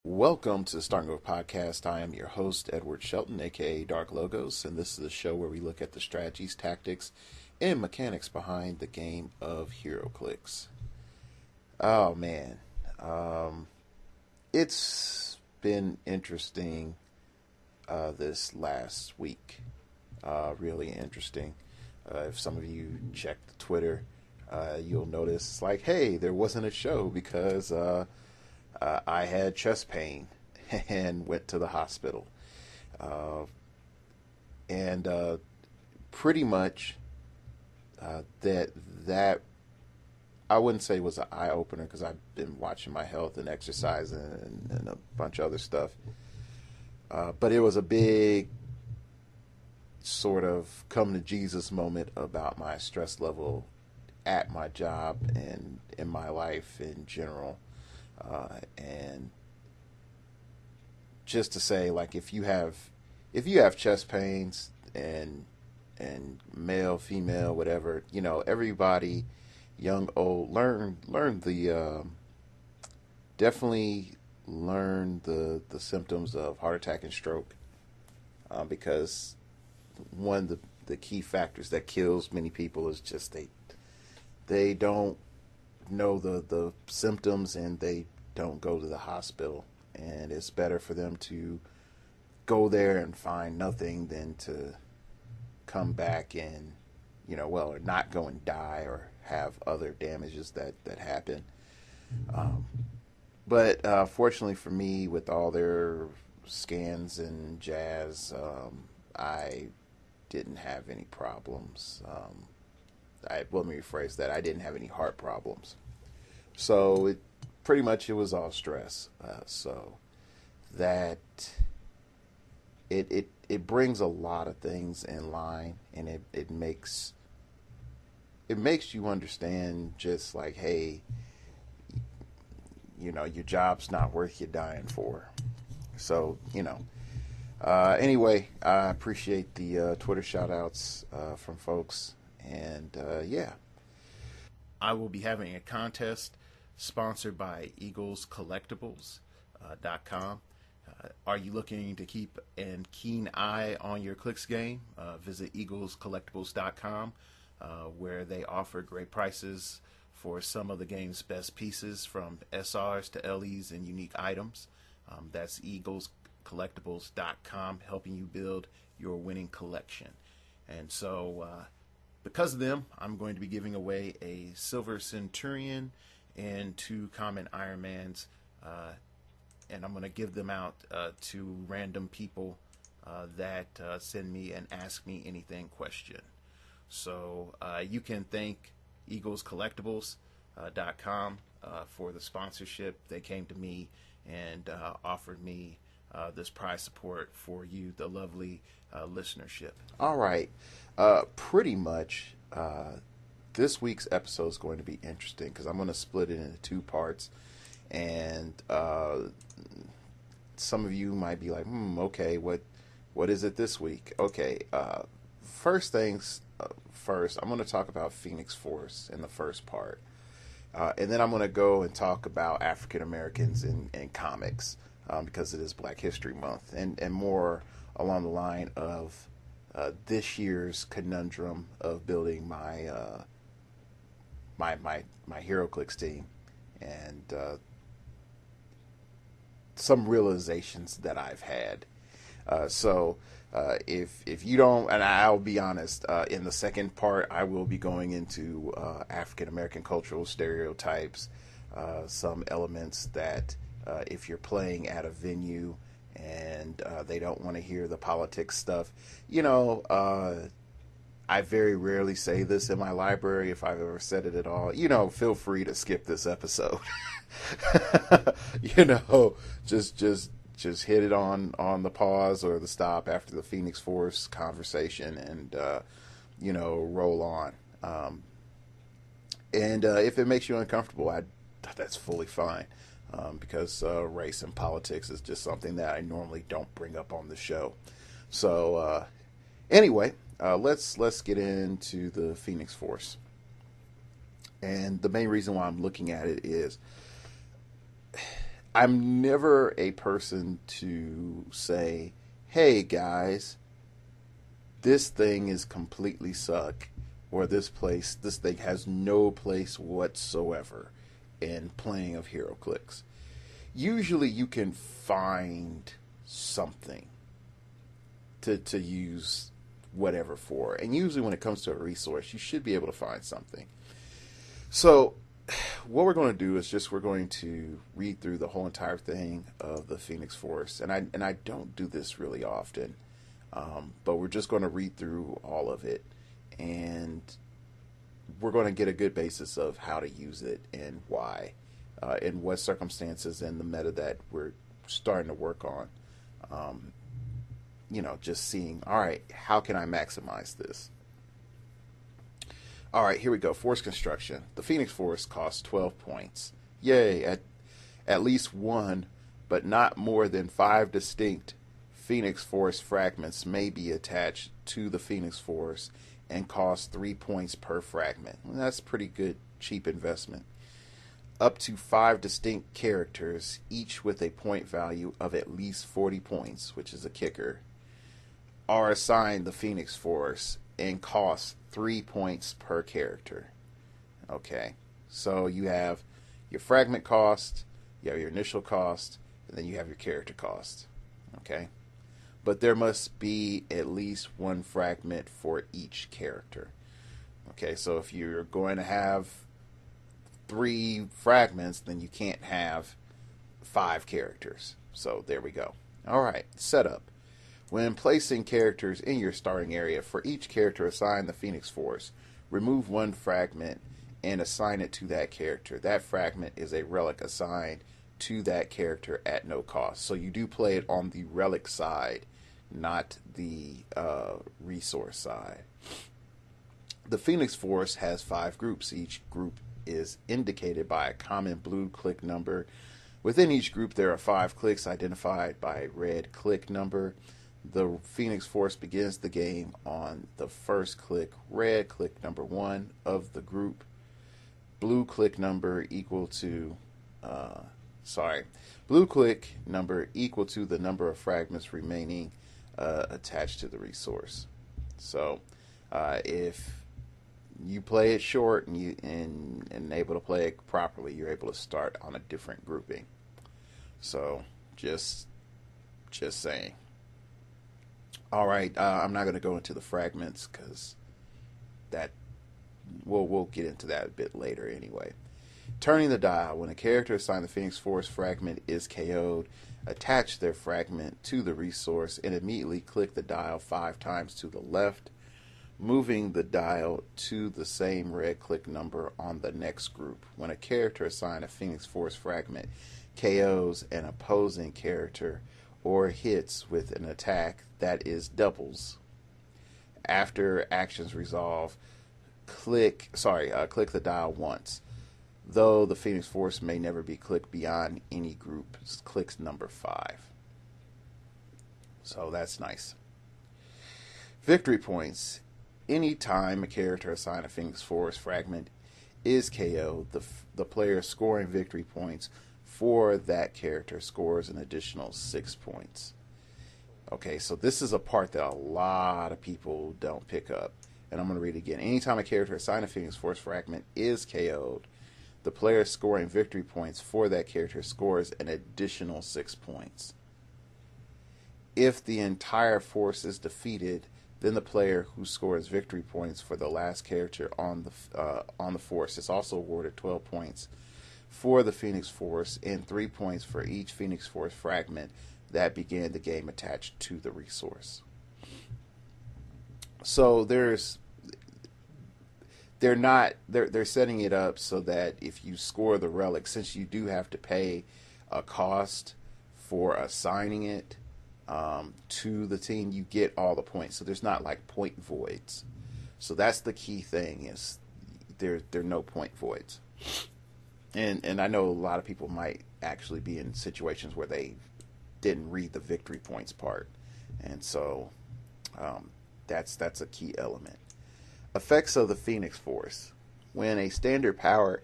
Welcome to the Starting Over Podcast. I am your host, Edward Shelton, aka Dark Logos, and this is a show where we look at the strategies, tactics, and mechanics behind the game of heroclix. Oh man, it's been interesting this last week. Really interesting. If some of you check the Twitter, you'll notice it's like, hey, there wasn't a show because I had chest pain and went to the hospital. And pretty much that I wouldn't say was an eye opener because I've been watching my health and exercising and a bunch of other stuff. But it was a big sort of come to Jesus moment about my stress level at my job and in my life in general. And just to say, like, if you have chest pains and male, female, whatever, everybody, young, old, definitely learn the symptoms of heart attack and stroke, because one of the key factors that kills many people is just they don't know the symptoms and they don't go to the hospital, and it's better for them to go there and find nothing than to come back and or not go and die or have other damages that happen. But fortunately for me, with all their scans and jazz, I didn't have any problems. Let me rephrase that. I didn't have any heart problems. So it was all stress. So that it brings a lot of things in line, and it makes you understand just like, hey, your job's not worth you dying for. So, anyway, I appreciate the Twitter shout outs from folks. And yeah, I will be having a contest sponsored by eaglescollectibles.com. Are you looking to keep a keen eye on your Clix game? Visit eaglescollectibles.com, where they offer great prices for some of the game's best pieces, from SRs to LEs and unique items. That's eaglescollectibles.com, helping you build your winning collection. And so because of them, I'm going to be giving away a Silver Centurion and 2 Common Ironmans, and I'm going to give them out to random people that send me an Ask Me Anything question. So you can thank eaglescollectibles.com for the sponsorship. They came to me and offered me this prize support for you, the lovely listenership. All right. Pretty much this week's episode is going to be interesting because I'm going to split it into 2 parts. And some of you might be like, okay, what is it this week? Okay, first things first, I'm going to talk about Phoniex Force in the first part. And then I'm going to go and talk about African Americans in comics, because it is Black History Month, and more along the line of this year's conundrum of building my my heroclix team, and some realizations that I've had. So if you don't, and I'll be honest, in the second part, I will be going into African American cultural stereotypes, some elements that if you're playing at a venue and they don't want to hear the politics stuff, I very rarely say this in my library, if I've ever said it at all. Feel free to skip this episode. Just hit it on the pause or the stop after the Phoniex Force conversation, and roll on. And if it makes you uncomfortable, that's fully fine, because race and politics is just something that I normally don't bring up on the show. So anyway, let's get into the Phoniex Force. And the main reason why I'm looking at it is I'm never a person to say, hey guys, this thing is completely suck, or this thing has no place whatsoever in playing of heroclix. Usually you can find something to use whatever for. And usually when it comes to a resource, you should be able to find something. So what we're going to do is we're going to read through the whole entire thing of the Phoniex Force. And I don't do this really often, but we're just going to read through all of it. And we're going to get a good basis of how to use it and why, in what circumstances, and the meta that we're starting to work on. Just seeing, all right, how can I maximize this? All right, here we go. Force construction. The Phoniex Force costs 12 points. Yay, at least one, but not more than 5 distinct Phoniex Force fragments may be attached to the Phoniex Force and cost 3 points per fragment. Well, that's pretty good, cheap investment. Up to 5 distinct characters, each with a point value of at least 40 points, which is a kicker, are assigned the Phoniex Force and cost 3 points per character. Okay, so you have your fragment cost, you have your initial cost, and then you have your character cost. Okay, but there must be at least one fragment for each character. Okay, so if you're going to have 3 fragments, then you can't have 5 characters. So there we go. All right, setup. When placing characters in your starting area, for each character assigned the Phoniex Force, remove 1 fragment and assign it to that character. That fragment is a relic assigned to that character at no cost. So you do play it on the relic side, not the resource side. The Phoniex Force has 5 groups. Each group is indicated by a common blue click number. Within each group there are 5 clicks identified by a red click number. The Phoniex Force begins the game on the first click, red click number 1 of the group. Blue click number equal to blue click number equal to the number of fragments remaining attached to the resource. So if you play it short and able to play it properly, you're able to start on a different grouping. So just saying. All right, I'm not going to go into the fragments because that we'll get into that a bit later anyway. Turning the dial. When a character assigned the Phoniex Force fragment is KO'd, attach their fragment to the resource and immediately click the dial 5 times to the left, moving the dial to the same red click number on the next group. When a character assigned a Phoniex Force fragment KOs an opposing character or hits with an attack that is doubles, after actions resolve, click the dial once, though the Phoniex Force may never be clicked beyond any group. Clicks number 5. So that's nice. Victory points. Anytime a character assigned a Phoniex Force fragment is KO'd, the player scoring victory points for that character scores an additional 6 points. Okay, so this is a part that a lot of people don't pick up. And I'm going to read it again. Anytime a character assigned a Phoniex Force fragment is KO'd, the player scoring victory points for that character scores an additional 6 points. If the entire force is defeated, then the player who scores victory points for the last character on the force is also awarded 12 points for the Phoniex Force and 3 points for each Phoniex Force fragment that began the game attached to the resource. So they're setting it up so that if you score the relic, since you do have to pay a cost for assigning it to the team, you get all the points. So there's not like point voids. So that's the key thing, is there are no point voids. And I know a lot of people might actually be in situations where they didn't read the victory points part, and so that's a key element. Effects of the Phoniex Force. When a standard power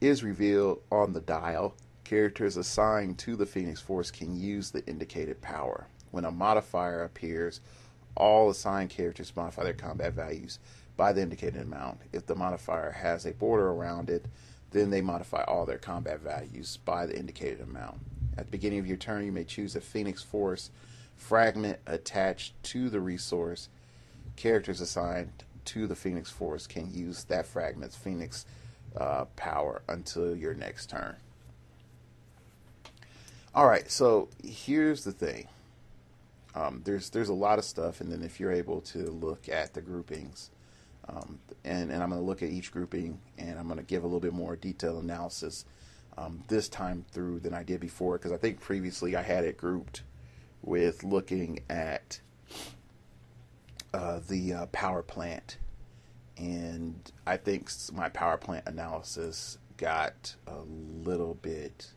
is revealed on the dial, Characters assigned to the Phoenix Force can use the indicated power. When a modifier appears, all assigned characters modify their combat values by the indicated amount. If the modifier has a border around it, then they modify all their combat values by the indicated amount. At the beginning of your turn, you may choose a Phoenix Force fragment attached to the resource. Characters assigned to the Phoenix Force can use that fragment's Phoenix power until your next turn. Alright, so here's the thing. There's a lot of stuff, and then if you're able to look at the groupings, and I'm going to look at each grouping, and I'm going to give a little bit more detailed analysis this time through than I did before, because I think previously I had it grouped with looking at the power plant, and I think my power plant analysis got a little bit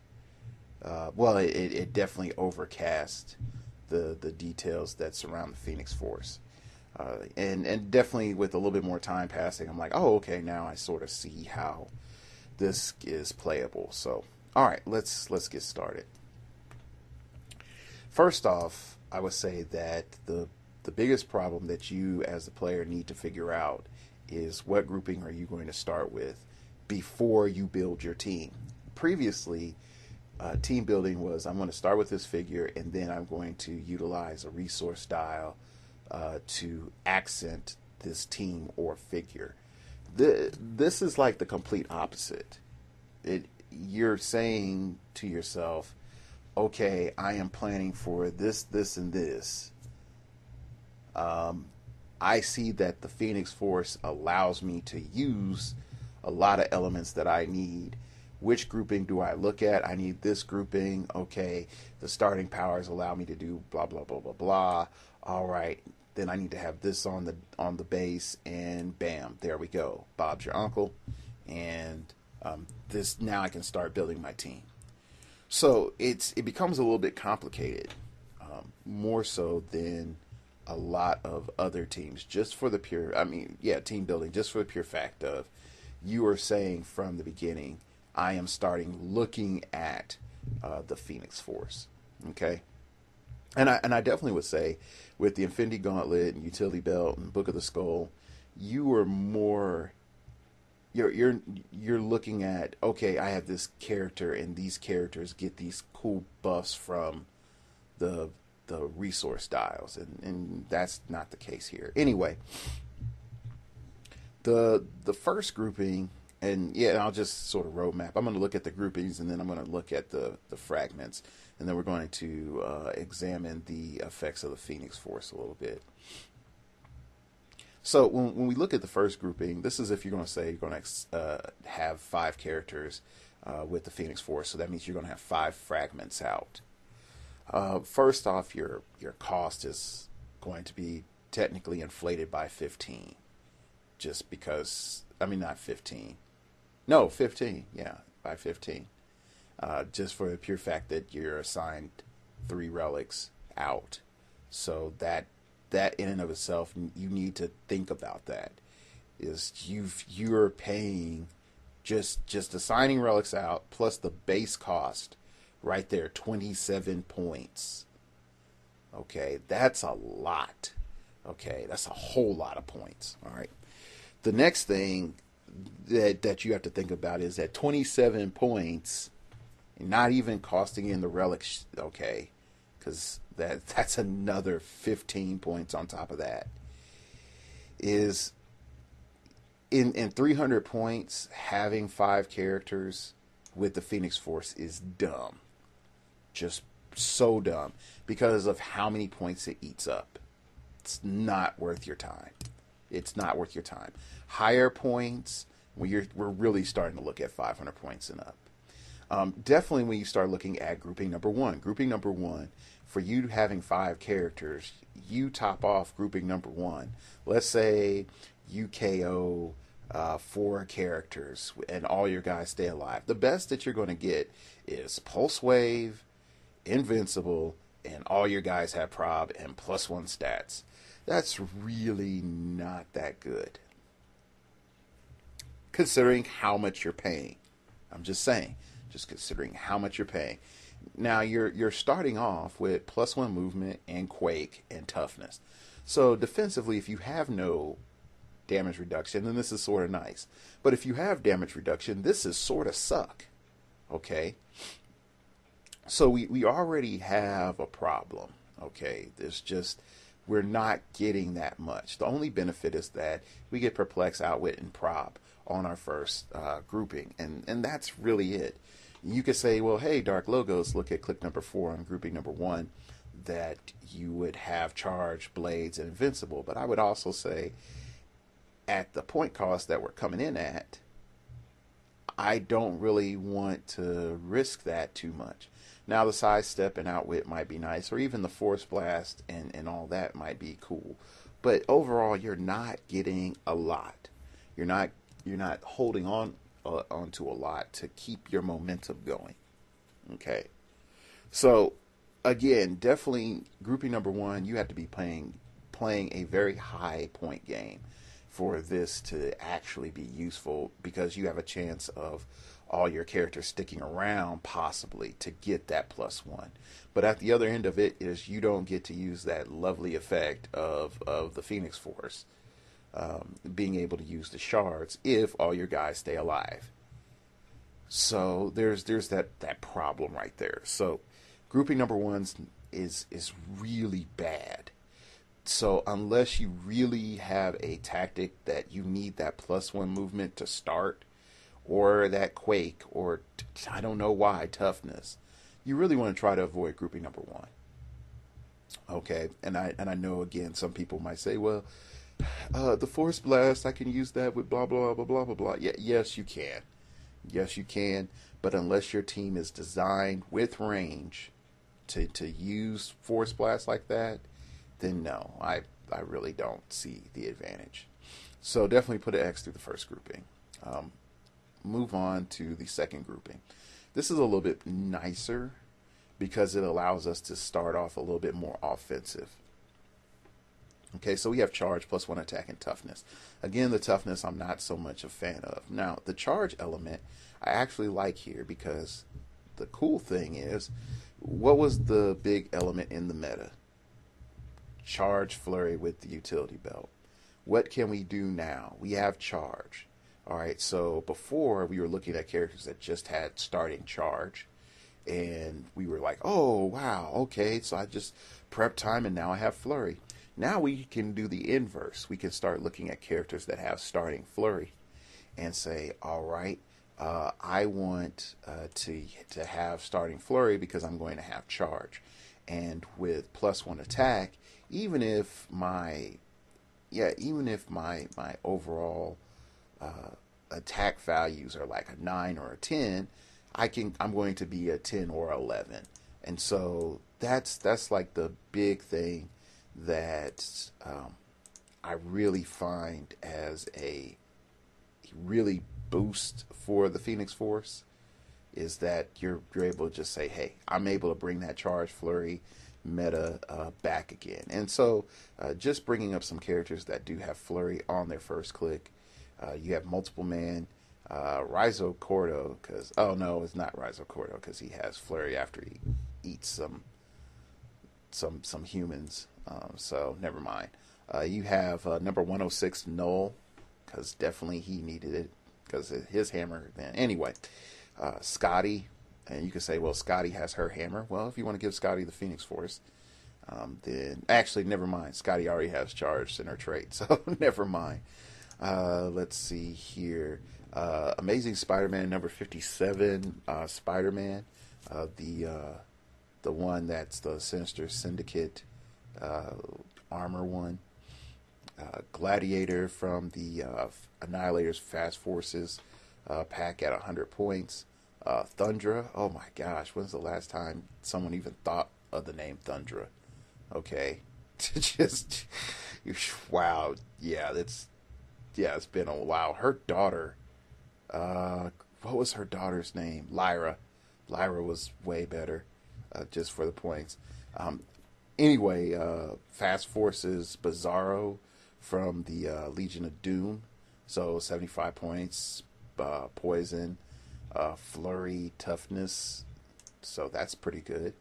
well, it definitely overcast the details that surround the Phoenix Force, and definitely with a little bit more time passing, I'm like, oh, okay, now I sort of see how this is playable. So, all right, let's get started. First off, I would say that the biggest problem that you as the player need to figure out is what grouping are you going to start with before you build your team. Previously, team building was, I'm going to start with this figure, and then I'm going to utilize a resource dial to accent this team or figure. This is like the complete opposite. You're saying to yourself, okay, I am planning for this, this, and this. I see that the Phoenix Force allows me to use a lot of elements that I need. Which grouping do I look at? I need this grouping. Okay, the starting powers allow me to do blah, blah, blah, blah, blah. All right, then I need to have this on the base, and bam, there we go. Bob's your uncle, and this, now I can start building my team. So it becomes a little bit complicated, more so than a lot of other teams, just for the pure, team building, just for the pure fact of you are saying from the beginning, I am starting looking at the Phoenix Force, okay? And I definitely would say with the Infinity Gauntlet and Utility Belt and Book of the Skull, you are more, you're looking at, okay, I have this character, and these characters get these cool buffs from the resource dials, and that's not the case here. Anyway, the first grouping, and I'll just sort of roadmap. I'm going to look at the groupings, and then I'm going to look at the fragments, and then we're going to examine the effects of the Phoenix Force a little bit. So when we look at the first grouping, this is if you're going to say you're going to have 5 characters with the Phoenix Force, so that means you're going to have 5 fragments out. First off, your cost is going to be technically inflated by 15, just because, not 15. No, 15, yeah, by 15. Just for the pure fact that you're assigned 3 relics out. So that in and of itself, you need to think about that. Is you're paying just assigning relics out plus the base cost right there, 27 points. Okay, that's a lot. Okay, that's a whole lot of points. All right. The next thing that you have to think about is that 27 points, not even costing in the relics, okay, because that's another 15 points on top of that, is in 300 points, having 5 characters with the Phoenix Force is dumb. Just so dumb because of how many points it eats up. It's not worth your time. It's not worth your time. Higher points, we're really starting to look at 500 points and up. Definitely when you start looking at grouping number 1. Grouping number 1, for you having 5 characters, you top off grouping number 1. Let's say you KO 4 characters and all your guys stay alive. The best that you're going to get is Pulse Wave, Invincible, and all your guys have prob and +1 stats. That's really not that good, considering how much you're paying. I'm just saying, just considering how much you're paying. Now you're starting off with +1 movement and quake and toughness. So defensively, if you have no damage reduction, then this is sort of nice. But if you have damage reduction, this is sort of suck. Okay? So we already have a problem. Okay? There's just, we're not getting that much. The only benefit is that we get perplex, outwit, and prob on our first grouping. And that's really it. You could say, well, hey, Dark Logos, look at click number 4 on grouping number 1, that you would have charge, blades, and invincible. But I would also say, at the point cost that we're coming in at, I don't really want to risk that too much. Now, the sidestep and outwit might be nice, or even the force blast and all that might be cool. But overall, you're not getting a lot. You're not holding onto a lot to keep your momentum going. Okay, so again, definitely grouping number 1, you have to be playing a very high point game for this to actually be useful, because you have a chance of all your characters sticking around possibly to get that +1. But at the other end of it is you don't get to use that lovely effect of the Phoenix Force, being able to use the shards if all your guys stay alive. So there's that problem right there. So grouping number 1 is really bad. So unless you really have a tactic that you need that +1 movement to start, or that quake, or I don't know why, toughness, you really want to try to avoid grouping number 1. Okay, and I know, again, some people might say, well, the force blast, I can use that with blah blah blah blah blah blah. Yeah, yes you can. Yes you can, but unless your team is designed with range to use force blast like that, then no, I really don't see the advantage. So definitely put an X through the first grouping. Move on to the second grouping. This is a little bit nicer because it allows us to start off a little bit more offensive. Okay, so we have charge, +1 attack, and toughness. Again, the toughness I'm not so much a fan of. Now, the charge element I actually like here, because the cool thing is, what was the big element in the meta? Charge flurry with the utility belt. What can we do now? We have charge. All right, so before we were looking at characters that just had starting charge, and we were like, oh, wow, okay, so I just prep time and now I have flurry. Now we can do the inverse. We can start looking at characters that have starting flurry and say, all right, I want to have starting flurry because I'm going to have charge. And with +1 attack, even if my overall attack values are like a 9 or a 10, I'm going to be a 10 or 11. And so that's like the big thing that I really find as a really boost for the Phoenix Force, is that you're able to just say, hey, I'm able to bring that charge flurry meta back again. And so just bringing up some characters that do have flurry on their first click. You have multiple man, Raizo Cordo, because, oh no, it's not Raizo Cordo, because he has flurry after he eats some humans, so never mind. You have number 106 Null, because definitely he needed it because his hammer. Then anyway, Scotty, and you can say, well, Scotty has her hammer. Well, if you want to give Scotty the Phoenix Force, then actually never mind. Scotty already has charged in her trait, so never mind. Let's see here. Amazing Spider-Man number 57. Spider-Man, the one that's the Sinister Syndicate armor one. Gladiator from the Annihilator's Fast Forces pack at 100 points. Thundra. Oh my gosh, when's the last time someone even thought of the name Thundra? Okay, just wow. Yeah, it's been a while. Her daughter, what was her daughter's name? Lyra. Lyra was way better, just for the points. Anyway, Fast Forces Bizarro from the Legion of Doom. So 75 points. Poison. Flurry toughness, so that's pretty good.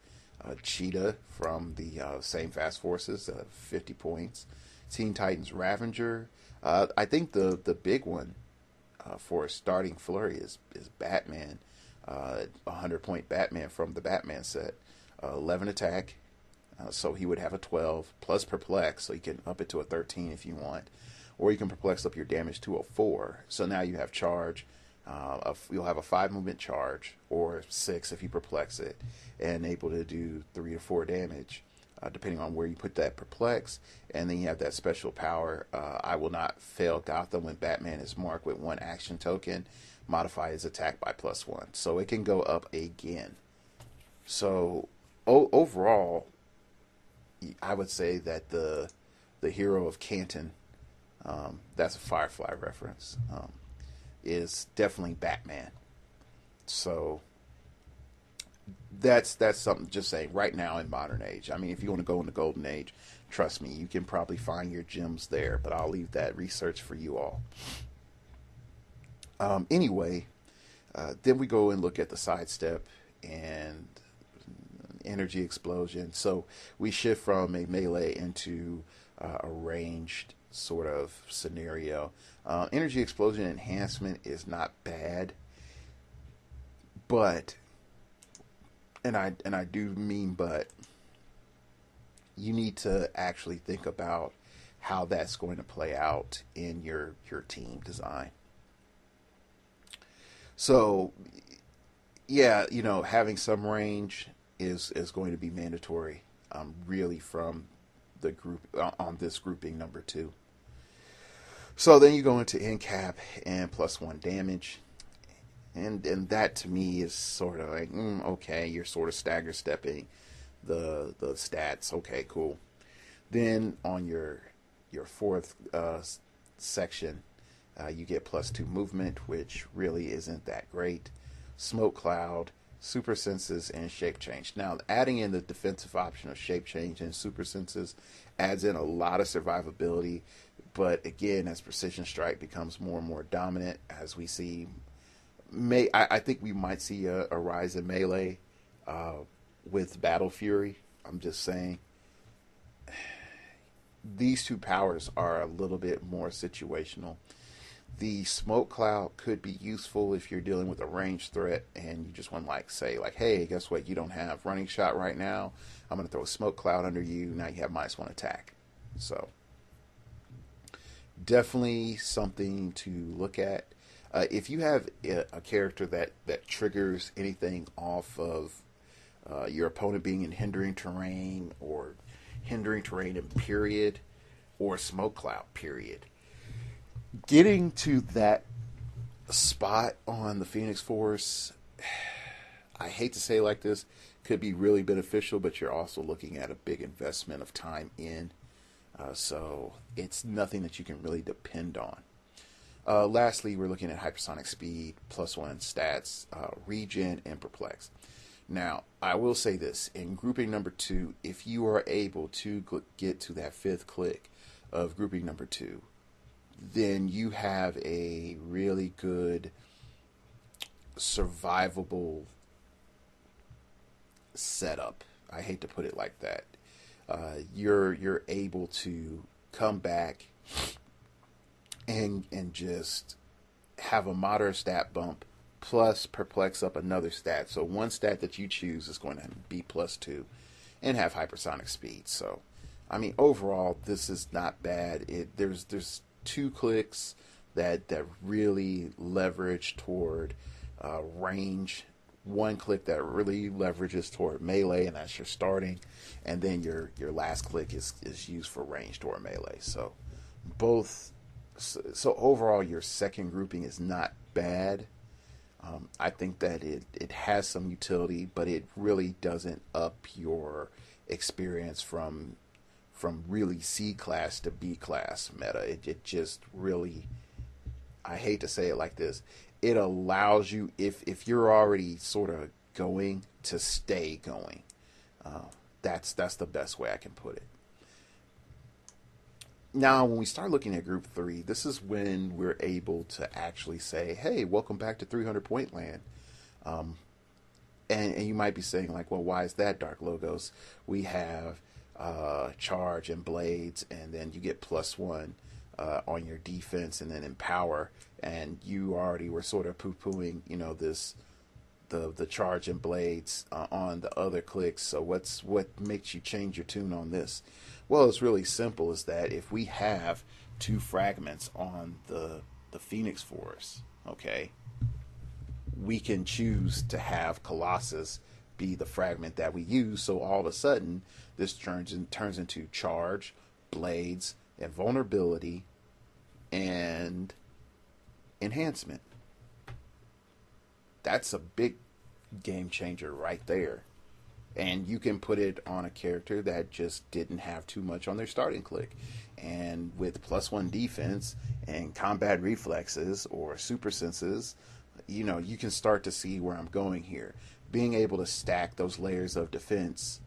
Cheetah from the same Fast Forces, 50 points. Teen Titans Ravager. I think the big one for starting Flurry is Batman. 100-point Batman from the Batman set. 11 attack, so he would have a 12 plus perplex, so you can up it to a 13 if you want, or you can perplex up your damage to a 4. So now you have charge. You'll have a 5 movement charge, or 6 if you perplex it, and able to do 3 to 4 damage, depending on where you put that perplex. And then you have that special power, I will not fail Gotham when Batman is marked with 1 action token. Modify his attack by +1, so it can go up again. So overall, I would say that the hero of Canton, that's a Firefly reference, is definitely Batman. So that's something, just saying, right now in modern age. I mean, if you want to go in the golden age, trust me, you can probably find your gems there, but I'll leave that research for you all. Anyway, then we go and look at the sidestep and energy explosion. So we shift from a melee into a ranged sort of scenario. Energy explosion enhancement is not bad, but, and I do mean but, you need to actually think about how that's going to play out in your team design. So, yeah, having some range is going to be mandatory, really, from the group on this grouping number 2. So then you go into NCAP and +1 damage, and that to me is sort of like, okay, you're sort of stagger stepping the stats. Okay, cool. Then on your 4th section, you get +2 movement, which really isn't that great. Smoke cloud, super senses, and shape change. Now, adding in the defensive option of shape change and super senses adds in a lot of survivability. But again, as precision strike becomes more and more dominant, as we see, I think we might see a rise in melee with Battle Fury. I'm just saying, these two powers are a little bit more situational. The smoke cloud could be useful if you're dealing with a ranged threat and you just want to say, hey, guess what? You don't have running shot right now. I'm going to throw a smoke cloud under you. Now you have -1 attack. So definitely something to look at. If you have a character that triggers anything off of your opponent being in hindering terrain, or hindering terrain in period, or smoke cloud period, getting to that spot on the Phoenix Force, I hate to say it like this, could be really beneficial, but you're also looking at a big investment of time in. So it's nothing that you can really depend on. Lastly, we're looking at hypersonic speed, +1 stats, regen, and perplex. Now, I will say this, in grouping number 2, if you are able to get to that 5th click of grouping number 2, then you have a really good survivable setup. I hate to put it like that. You're able to come back and just have a moderate stat bump, plus perplex up another stat. So one stat that you choose is going to be +2 and have hypersonic speed. So, I mean, overall, this is not bad. There's 2 clicks that really leverage toward range. 1 click that really leverages toward melee, and that's your starting. And then your last click is used for ranged or melee. So both. So overall, your second grouping is not bad. I think that it has some utility, but it really doesn't up your experience from really C class to B class meta. It just really, I hate to say it like this, it allows you, if you're already sort of going, to stay going. That's the best way I can put it. Now, when we start looking at Group 3, this is when we're able to actually say, hey, welcome back to 300 Point Land. And you might be saying like, well, why is that, Dark Logos? We have charge and blades, and then you get +1 on your defense, and then in power. And you already were sort of poo-pooing, this the charge and blades on the other Clix. So what makes you change your tune on this? Well, it's really simple. Is that if we have 2 fragments on the Phoniex Force, okay, we can choose to have Colossus be the fragment that we use. So all of a sudden, this turns into charge, blades, and vulnerability, and enhancement. That's a big game changer right there. And you can put it on a character that just didn't have too much on their starting click. And with +1 defense and combat reflexes or super senses, you can start to see where I'm going here. Being able to stack those layers of defense,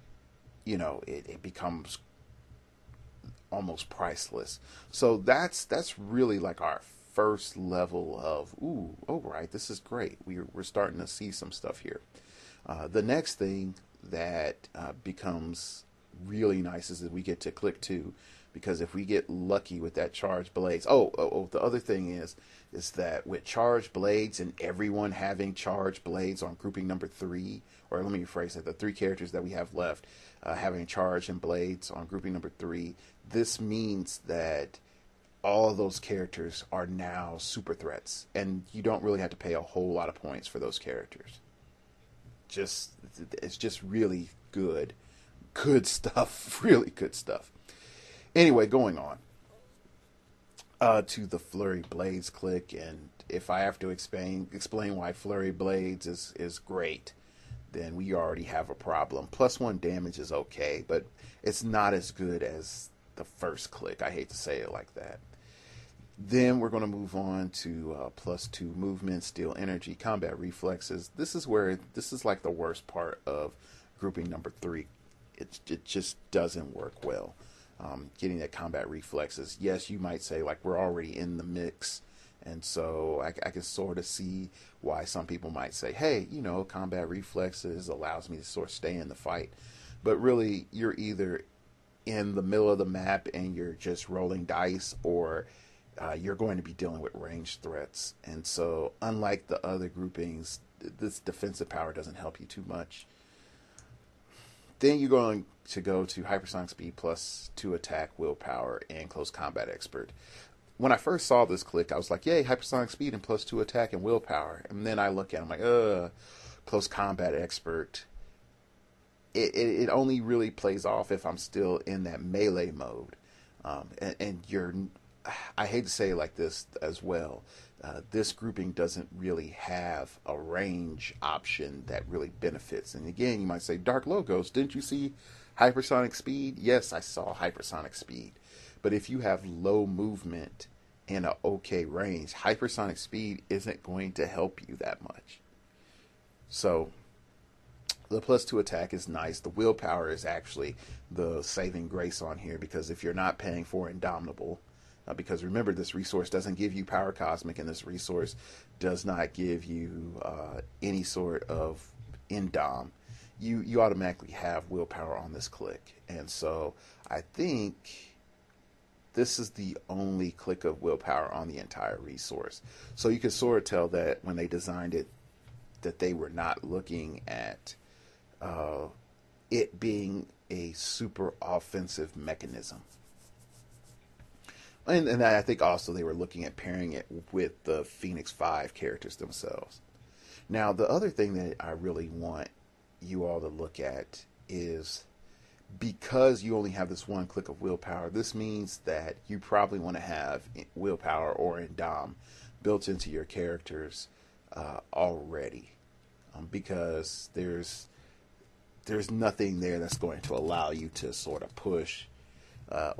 it becomes almost priceless. So that's really like our first level of, right, this is great. We're starting to see some stuff here. The next thing that becomes really nice is that we get to click 2, because if we get lucky with that charge blades, the other thing is that with charge blades and everyone having charge blades on grouping number 3, or let me rephrase it, the 3 characters that we have left having charge and blades on grouping number 3, this means that all of those characters are now super threats, and you don't really have to pay a whole lot of points for those characters. It's just really good stuff, really good stuff. Anyway, going on to the Flurry Blades click, and if I have to explain why Flurry Blades is great, then we already have a problem. +1 damage is okay, but it's not as good as the first click. I hate to say it like that. Then we're going to move on to +2 movement, steal energy, combat reflexes. This is like the worst part of grouping number 3. It just doesn't work well. Getting that combat reflexes. Yes, you might say like we're already in the mix, and so I can sort of see why some people might say, hey, combat reflexes allows me to sort of stay in the fight. But really, you're either in the middle of the map and you're just rolling dice, or you're going to be dealing with ranged threats. And so unlike the other groupings, this defensive power doesn't help you too much. Then you're going to go to hypersonic speed +2 attack, willpower, and close combat expert. When I first saw this click, I was like, yay, hypersonic speed and +2 attack and willpower. And then I look at it, I'm like, close combat expert. It only really plays off if I'm still in that melee mode. I hate to say it like this as well. This grouping doesn't really have a range option that really benefits. And again, you might say, Dark Logos, didn't you see hypersonic speed? Yes, I saw hypersonic speed. But if you have low movement and an okay range, hypersonic speed isn't going to help you that much. So the +2 attack is nice. The willpower is actually the saving grace on here, because if you're not paying for Indomitable, because remember, this resource doesn't give you power cosmic, and this resource does not give you any sort of indom. You automatically have willpower on this click. And so I think this is the only click of willpower on the entire resource. So you can sort of tell that when they designed it, that they were not looking at it being a super offensive mechanism. And I think also they were looking at pairing it with the Phoenix 5 characters themselves. Now, the other thing that I really want you all to look at is, because you only have this one click of willpower, this means that you probably want to have willpower or Indom built into your characters already, because there's nothing there that's going to allow you to sort of push. There's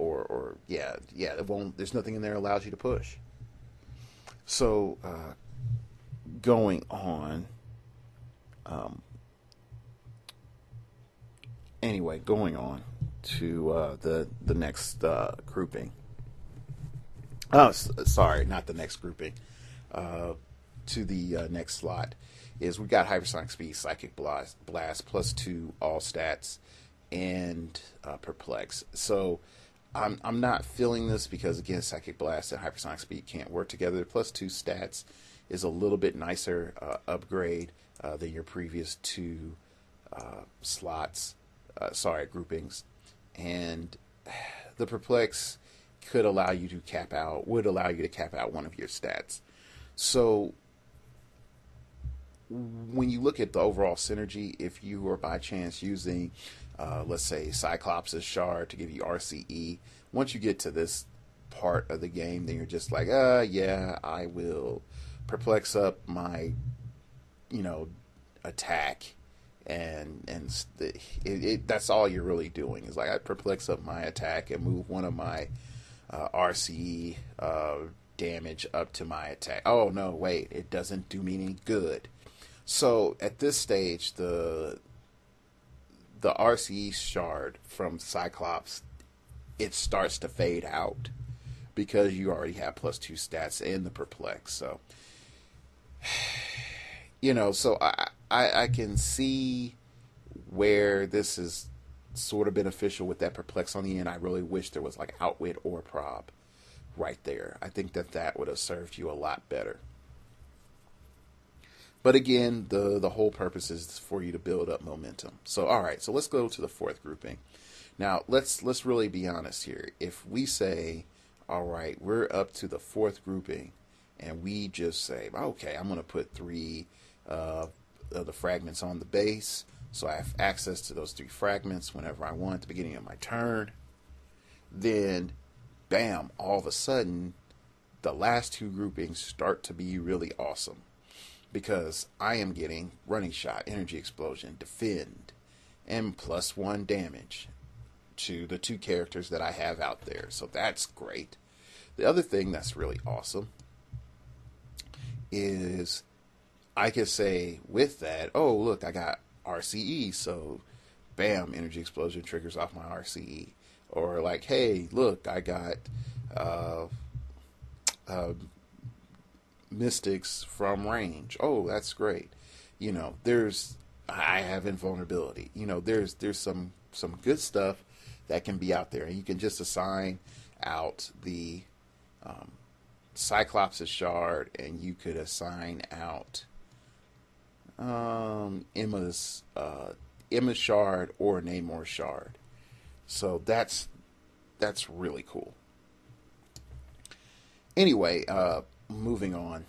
nothing in there that allows you to push. So, going on. Going on to the next grouping. Oh, sorry, not the next grouping. To the next slot. is we got hypersonic speed, psychic blast, +2 all stats, and perplex. So I'm not feeling this because again, psychic blast and hypersonic speed can't work together. The +2 stats is a little bit nicer upgrade than your previous two groupings, and the perplex would allow you to cap out one of your stats. So when you look at the overall synergy, if you are by chance using, let's say, Cyclops' shard to give you RCE, once you get to this part of the game, then you're just like, yeah, I will perplex up my, attack, and that's all you're really doing is like I perplex up my attack and move one of my RCE damage up to my attack. Oh no, wait, it doesn't do me any good. So at this stage, the RCE shard from Cyclops, it starts to fade out because you already have +2 stats in the perplex. So so I can see where this is sort of beneficial with that perplex on the end. I really wish there was like outwit or prob right there. I think that would have served you a lot better. But again, the whole purpose is for you to build up momentum. So all right, so let's go to the fourth grouping. Now let's really be honest here. If we say, all right, we're up to the fourth grouping, and we just say, okay, I'm going to put 3 of the fragments on the base, so I have access to those 3 fragments whenever I want at the beginning of my turn. Then, bam, all of a sudden, the last 2 groupings start to be really awesome. Because I am getting running shot, energy explosion, defend, and +1 damage to the 2 characters that I have out there. So that's great. The other thing that's really awesome is I could say with that, oh, look, I got RCE. So, bam, energy explosion triggers off my RCE. Or like, hey, look, I got mystics from range. Oh, that's great. I have invulnerability. There's some good stuff that can be out there, and you can just assign out the Cyclops' shard, and you could assign out Emma's shard or Namor's shard. So that's really cool. Anyway, moving on.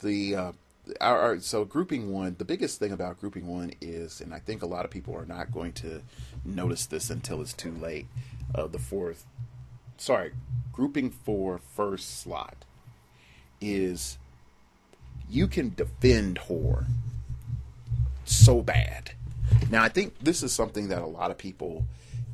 So grouping 1, the biggest thing about grouping 1 is, and I think a lot of people are not going to notice this until it's too late, grouping 4 first slot is you can defend Horror so bad. Now, I think this is something that a lot of people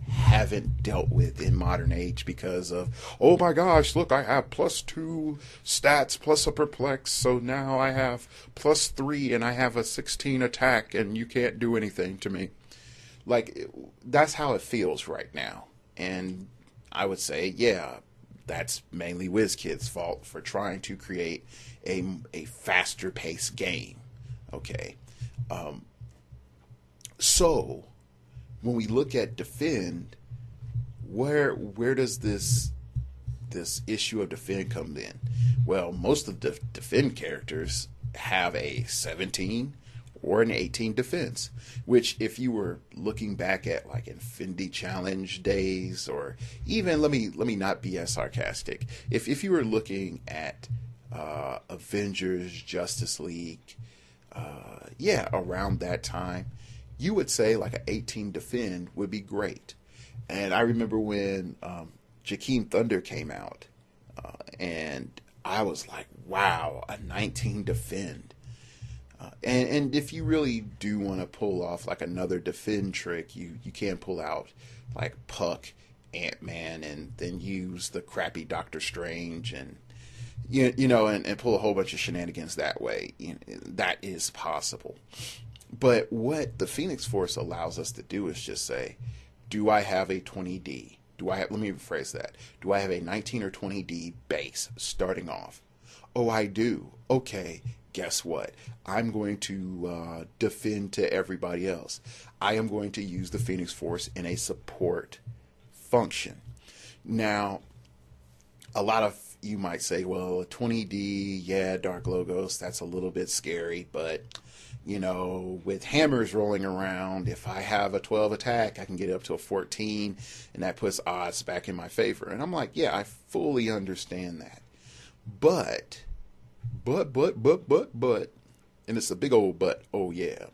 haven't dealt with in modern age because of, oh my gosh, look, I have +2 stats plus a perplex, so now I have +3 and I have a 16 attack and you can't do anything to me. Like, that's how it feels right now. And I would say, yeah, that's mainly WizKid's fault for trying to create a faster paced game. Okay. So when we look at defend, where does this issue of defend come in? Well, most of the defend characters have a 17 or an 18 defense, which if you were looking back at like Infinity Challenge days, or even let me not be as sarcastic, if you were looking at Avengers, Justice League, around that time, you would say like an 18 defend would be great. And I remember when Jakeem Thunder came out, and I was like, wow, a 19 defend. And if you really do want to pull off like another defend trick, you can pull out like Puck, Ant-Man, and then use the crappy Doctor Strange and and pull a whole bunch of shenanigans that way. That is possible. But what the Phoenix Force allows us to do is just say, do I have a 20D? Let me rephrase that. Do I have a 19 or 20D base starting off? Oh, I do. Okay, guess what? I'm going to defend to everybody else. I am going to use the Phoenix Force in a support function. Now, a lot of you might say, well, a 20D, yeah, Dark Logos, that's a little bit scary, but with hammers rolling around, if I have a 12 attack, I can get up to a 14, and that puts odds back in my favor. And I'm like, yeah, I fully understand that. But, and it's a big old but, oh yeah.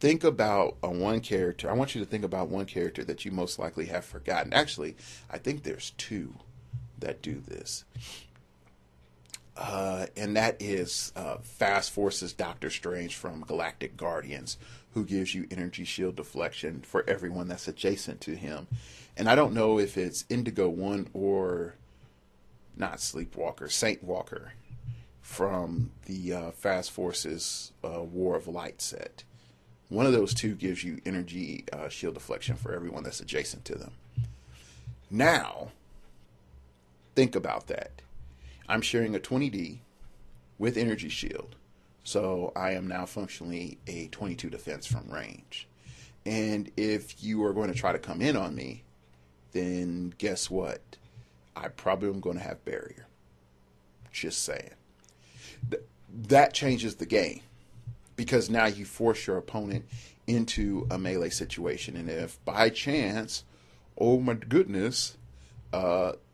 Think about one character. I want you to think about one character that you most likely have forgotten. Actually, I think there's two that do this. And that is Fast Force's Doctor Strange from Galactic Guardians, who gives you energy shield deflection for everyone that's adjacent to him. And I don't know if it's Indigo One or not Sleepwalker, Saint Walker from the Fast Force's War of Light set. One of those two gives you energy shield deflection for everyone that's adjacent to them. Now, think about that. I'm sharing a 20D with energy shield, so I am now functionally a 22 defense from range. And if you are going to try to come in on me, then guess what? I probably am going to have barrier. Just saying. That changes the game, because now you force your opponent into a melee situation. And if by chance, oh my goodness,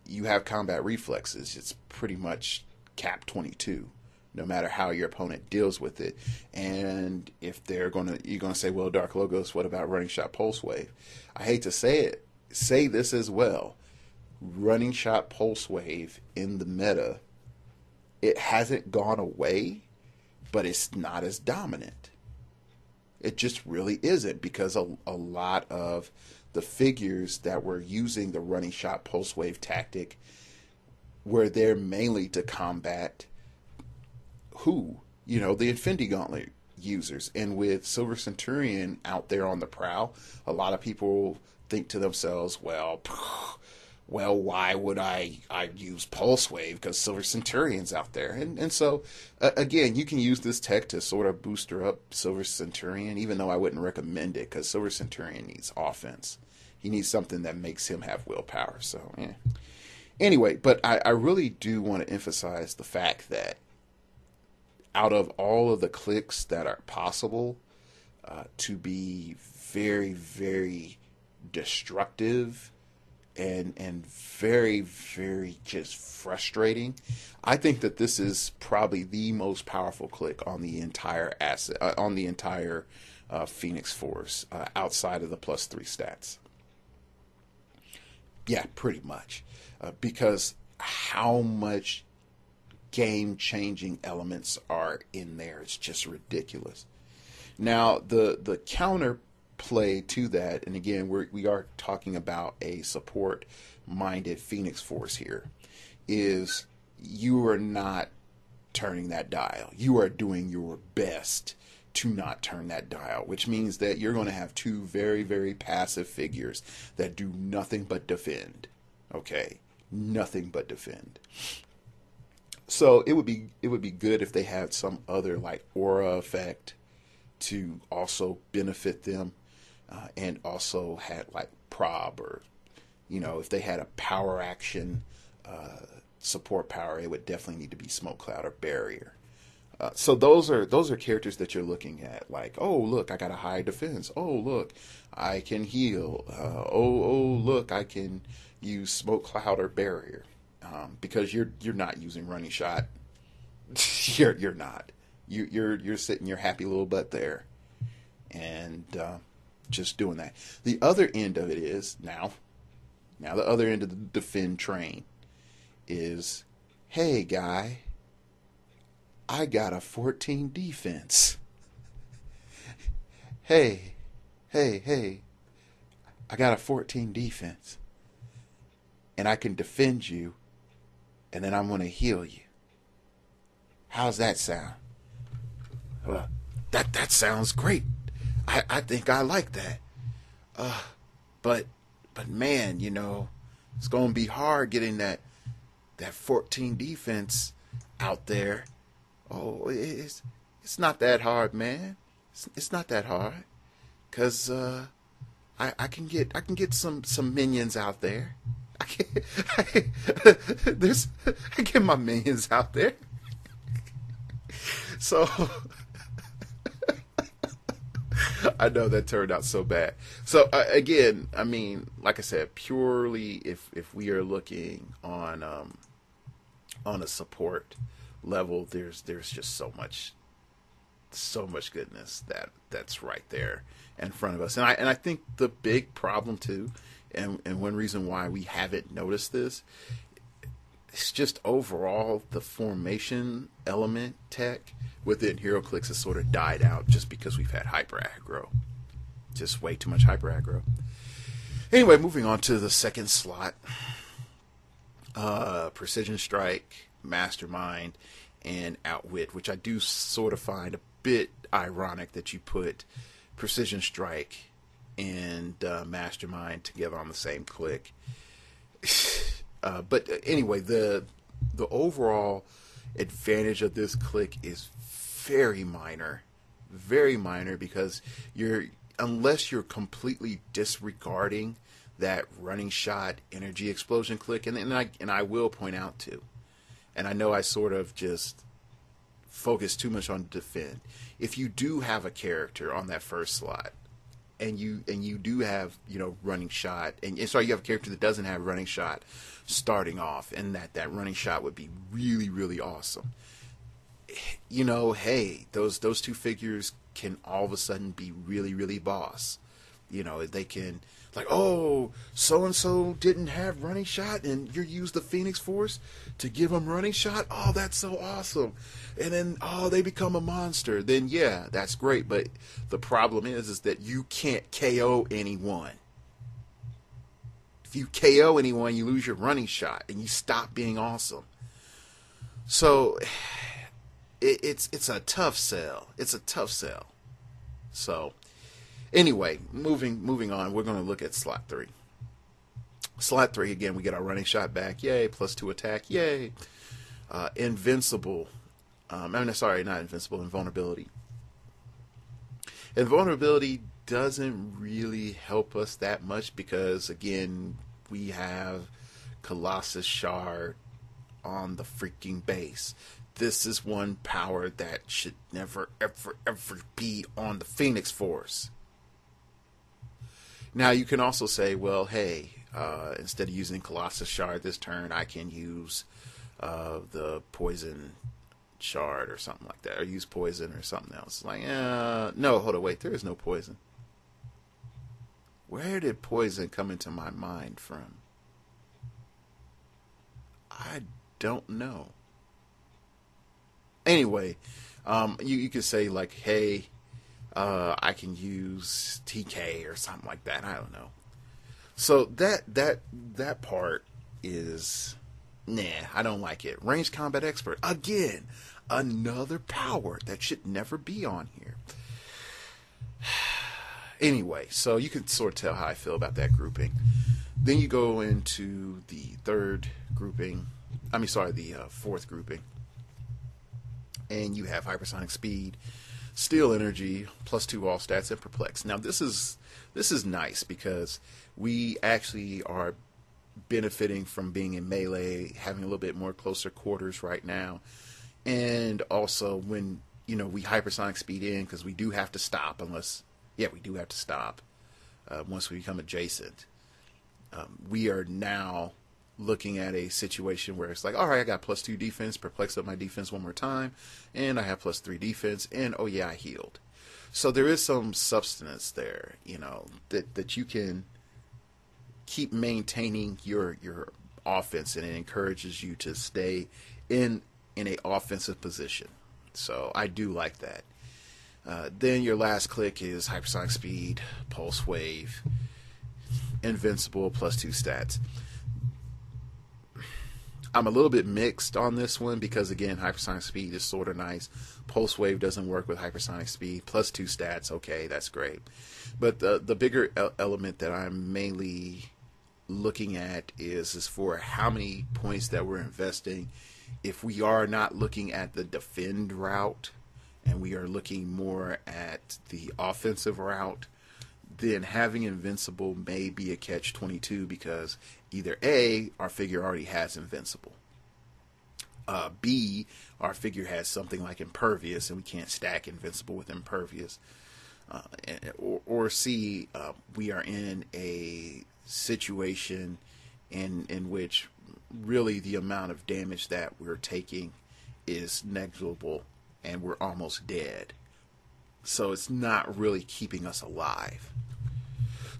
you have combat reflexes, it's pretty much cap 22, no matter how your opponent deals with it. And if you're gonna say, well, Dark Logos, what about running shot pulse wave? I hate to say this as well. Running shot pulse wave in the meta, it hasn't gone away, but it's not as dominant. It just really isn't, because a lot of the figures that were using the running shot pulse wave tactic were there mainly to combat the Infinity Gauntlet users. And with Silver Centurion out there on the prowl, a lot of people think to themselves, well, why would I use Pulse Wave? Because Silver Centurion's out there. And so, again, you can use this tech to sort of booster up Silver Centurion, even though I wouldn't recommend it, because Silver Centurion needs offense. He needs something that makes him have willpower. So, yeah. Anyway, but I really do want to emphasize the fact that out of all of the Clix that are possible to be very, very destructive and very, very just frustrating, I think that this is probably the most powerful click on the entire Phoenix Force, outside of the +3 stats. Yeah, pretty much, because how much game-changing elements are in there, it's just ridiculous. Now, the counter play to that, and again, we are talking about a support-minded Phoenix Force here, is you are not turning that dial. You are doing your best to not turn that dial, which means that you're going to have two very, very passive figures that do nothing but defend. Okay? Nothing but defend. So it would be good if they had some other like aura effect to also benefit them. And also had like prob, or if they had a power action support power, it would definitely need to be smoke cloud or barrier. So those are characters that you're looking at, like, oh look, I got a high defense, oh look, I can heal, oh look, I can use smoke cloud or barrier, because you're not using running shot. you're not, you're sitting your happy little butt there, and just doing that. The other end of it is now the other end of the defend train is, hey guy, I got a 14 defense. hey, I got a 14 defense, and I can defend you, and then I'm going to heal you. How's that sound? Well, that sounds great. I think I like that. But man, It's going to be hard getting that 14 defense out there. Oh, it's not that hard, man. It's not that hard, cause I can get some minions out there. I get my minions out there. So I know that turned out so bad. So again, I mean, like I said, purely if we are looking on a support level, there's just so much goodness that's right there in front of us. And I think the big problem too, and one reason why we haven't noticed this, it's just overall the formation element tech within heroclix has sort of died out just because we've had hyper aggro. Just way too much hyper aggro. Anyway, moving on to the second slot. Precision Strike, Mastermind, and Outwit, which I do sort of find a bit ironic that you put Precision Strike and Mastermind together on the same click. But anyway, the overall advantage of this click is very minor, because unless you're completely disregarding that running shot energy explosion click, and I will point out too, and I know I sort of just focus too much on defend. If you do have a character on that first slot, and you do have, running shot, and sorry, you have a character that doesn't have running shot starting off, and that running shot would be really, really awesome. Hey, those two figures can all of a sudden be really, really boss. They can, like, oh, so and so didn't have running shot, and you use the Phoenix Force to give them running shot. Oh, that's so awesome. And then, they become a monster. Then yeah, that's great. But the problem is that you can't KO anyone. If you KO anyone, you lose your running shot, and you stop being awesome. So it's a tough sell. It's a tough sell. So anyway, moving on, we're going to look at slot 3. Slot 3, again, we get our running shot back. Yay. +2 attack. Yay. Invincible. Sorry, not invincible. Invulnerability. Invulnerability doesn't really help us that much because, again, we have Colossus Shard on the freaking base. This is one power that should never, ever, ever be on the Phoenix Force. Now, you can also say, well, hey, instead of using Colossus Shard this turn, I can use the Poison Shard or something like that, or use Poison or something else. Like, no, hold on, wait, there is no Poison. Where did Poison come into my mind from? I don't know. Anyway, you could say, like, hey, I can use TK or something like that. I don't know. So that part is, nah, I don't like it. Ranged Combat Expert, again, another power that should never be on here. Anyway, so you can sort of tell how I feel about that grouping. Then you go into the fourth grouping. And you have Hypersonic Speed, Steel Energy, +2 all stats, and Perplex. Now this is nice because we actually are benefiting from being in melee, having a little bit more closer quarters right now. And also when, we Hypersonic Speed in, because we do have to stop once we become adjacent. We are now looking at a situation where it's like, all right, I got +2 defense, perplex up my defense one more time, and I have +3 defense, and oh yeah, I healed. So there is some substance there, that you can keep maintaining your offense, and it encourages you to stay in a offensive position. So I do like that. Then your last click is Hypersonic Speed, Pulse Wave, Invincible, +2 stats. I'm a little bit mixed on this one because, again, Hypersonic Speed is sort of nice. Pulse Wave doesn't work with Hypersonic Speed. +2 stats, okay, that's great. But the bigger element that I'm mainly looking at is for how many points that we're investing. If we are not looking at the defend route and we are looking more at the offensive route, then having invincible may be a catch-22, because either A, our figure already has invincible, B, our figure has something like impervious and we can't stack invincible with impervious, or C, we are in a situation in which really the amount of damage that we're taking is negligible and we're almost dead. So it's not really keeping us alive.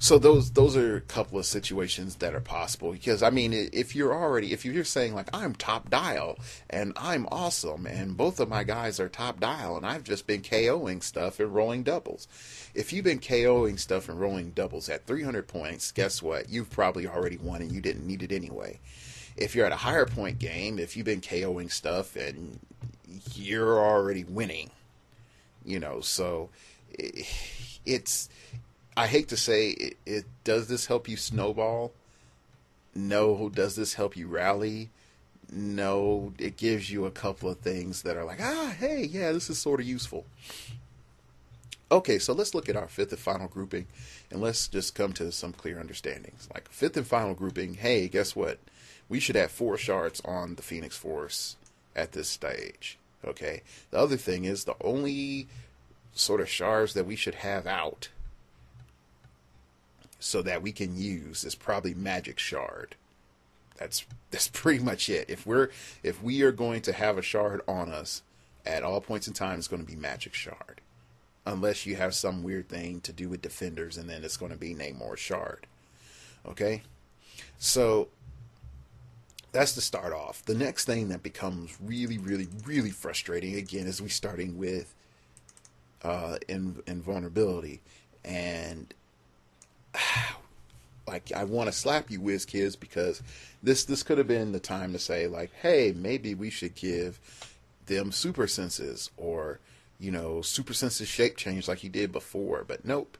So those are a couple of situations that are possible, because I mean, if you're saying like, I'm top dial and I'm awesome and both of my guys are top dial and I've just been KOing stuff and rolling doubles. If you've been KOing stuff and rolling doubles at 300 points, guess what? You've probably already won and you didn't need it anyway. If you're at a higher point game, if you've been KOing stuff and you're already winning, so it's, I hate to say it, does this help you snowball? No. Does this help you rally? No. It gives you a couple of things that are like, hey, yeah, this is sort of useful. Okay, so let's look at our fifth and final grouping, and let's just come to some clear understandings. Like, fifth and final grouping, hey, guess what? We should have 4 shards on the Phoenix Force at this stage. Okay? The other thing is, the only sort of shards that we should have out so that we can use is probably Magic Shard. That's pretty much it. If we are going to have a shard on us at all points in time, it's going to be Magic Shard. Unless you have some weird thing to do with defenders, and then it's going to be Namor Shard. Okay? So that's the start off. The next thing that becomes really, really, really frustrating, again, is we starting with invulnerability. And like, I want to slap you, whiz kids, because this could have been the time to say, like, hey, maybe we should give them super senses, or super senses shape change like you did before. But nope,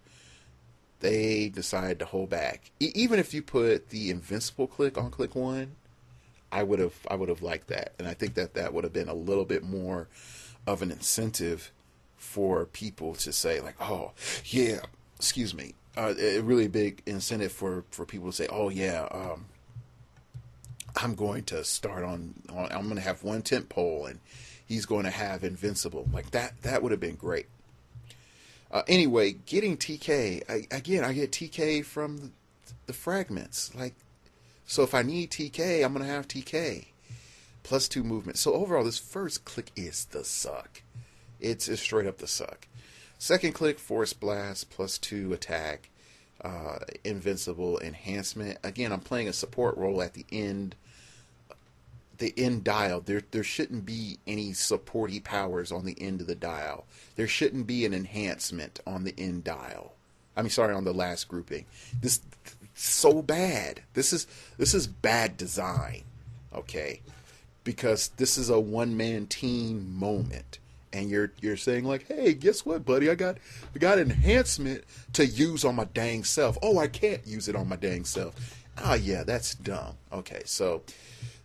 they decided to hold back. Even if you put the invincible click on click 1, I would have liked that, and I think that would have been a little bit more of an incentive for people to say, like, oh yeah, excuse me. A really big incentive for people to say, oh yeah, I'm going to start on I'm going to have one tent pole and he's going to have invincible. Like that would have been great. Anyway, getting TK, I get TK from the fragments. Like, so if I need TK, I'm going to have TK. +2 movement. So overall, this first click is the suck. It's straight up the suck. Second click, Force Blast, +2 attack, invincible, enhancement. Again, I'm playing a support role at the end dial. There shouldn't be any supporty powers on the end of the dial. There shouldn't be an enhancement on the end dial. I mean, sorry, on the last grouping. This so bad. This is bad design. Okay, because this is a one-man team moment. And you're saying, like, hey, guess what, buddy? I got enhancement to use on my dang self. Oh, I can't use it on my dang self. Oh, yeah, that's dumb. Okay, so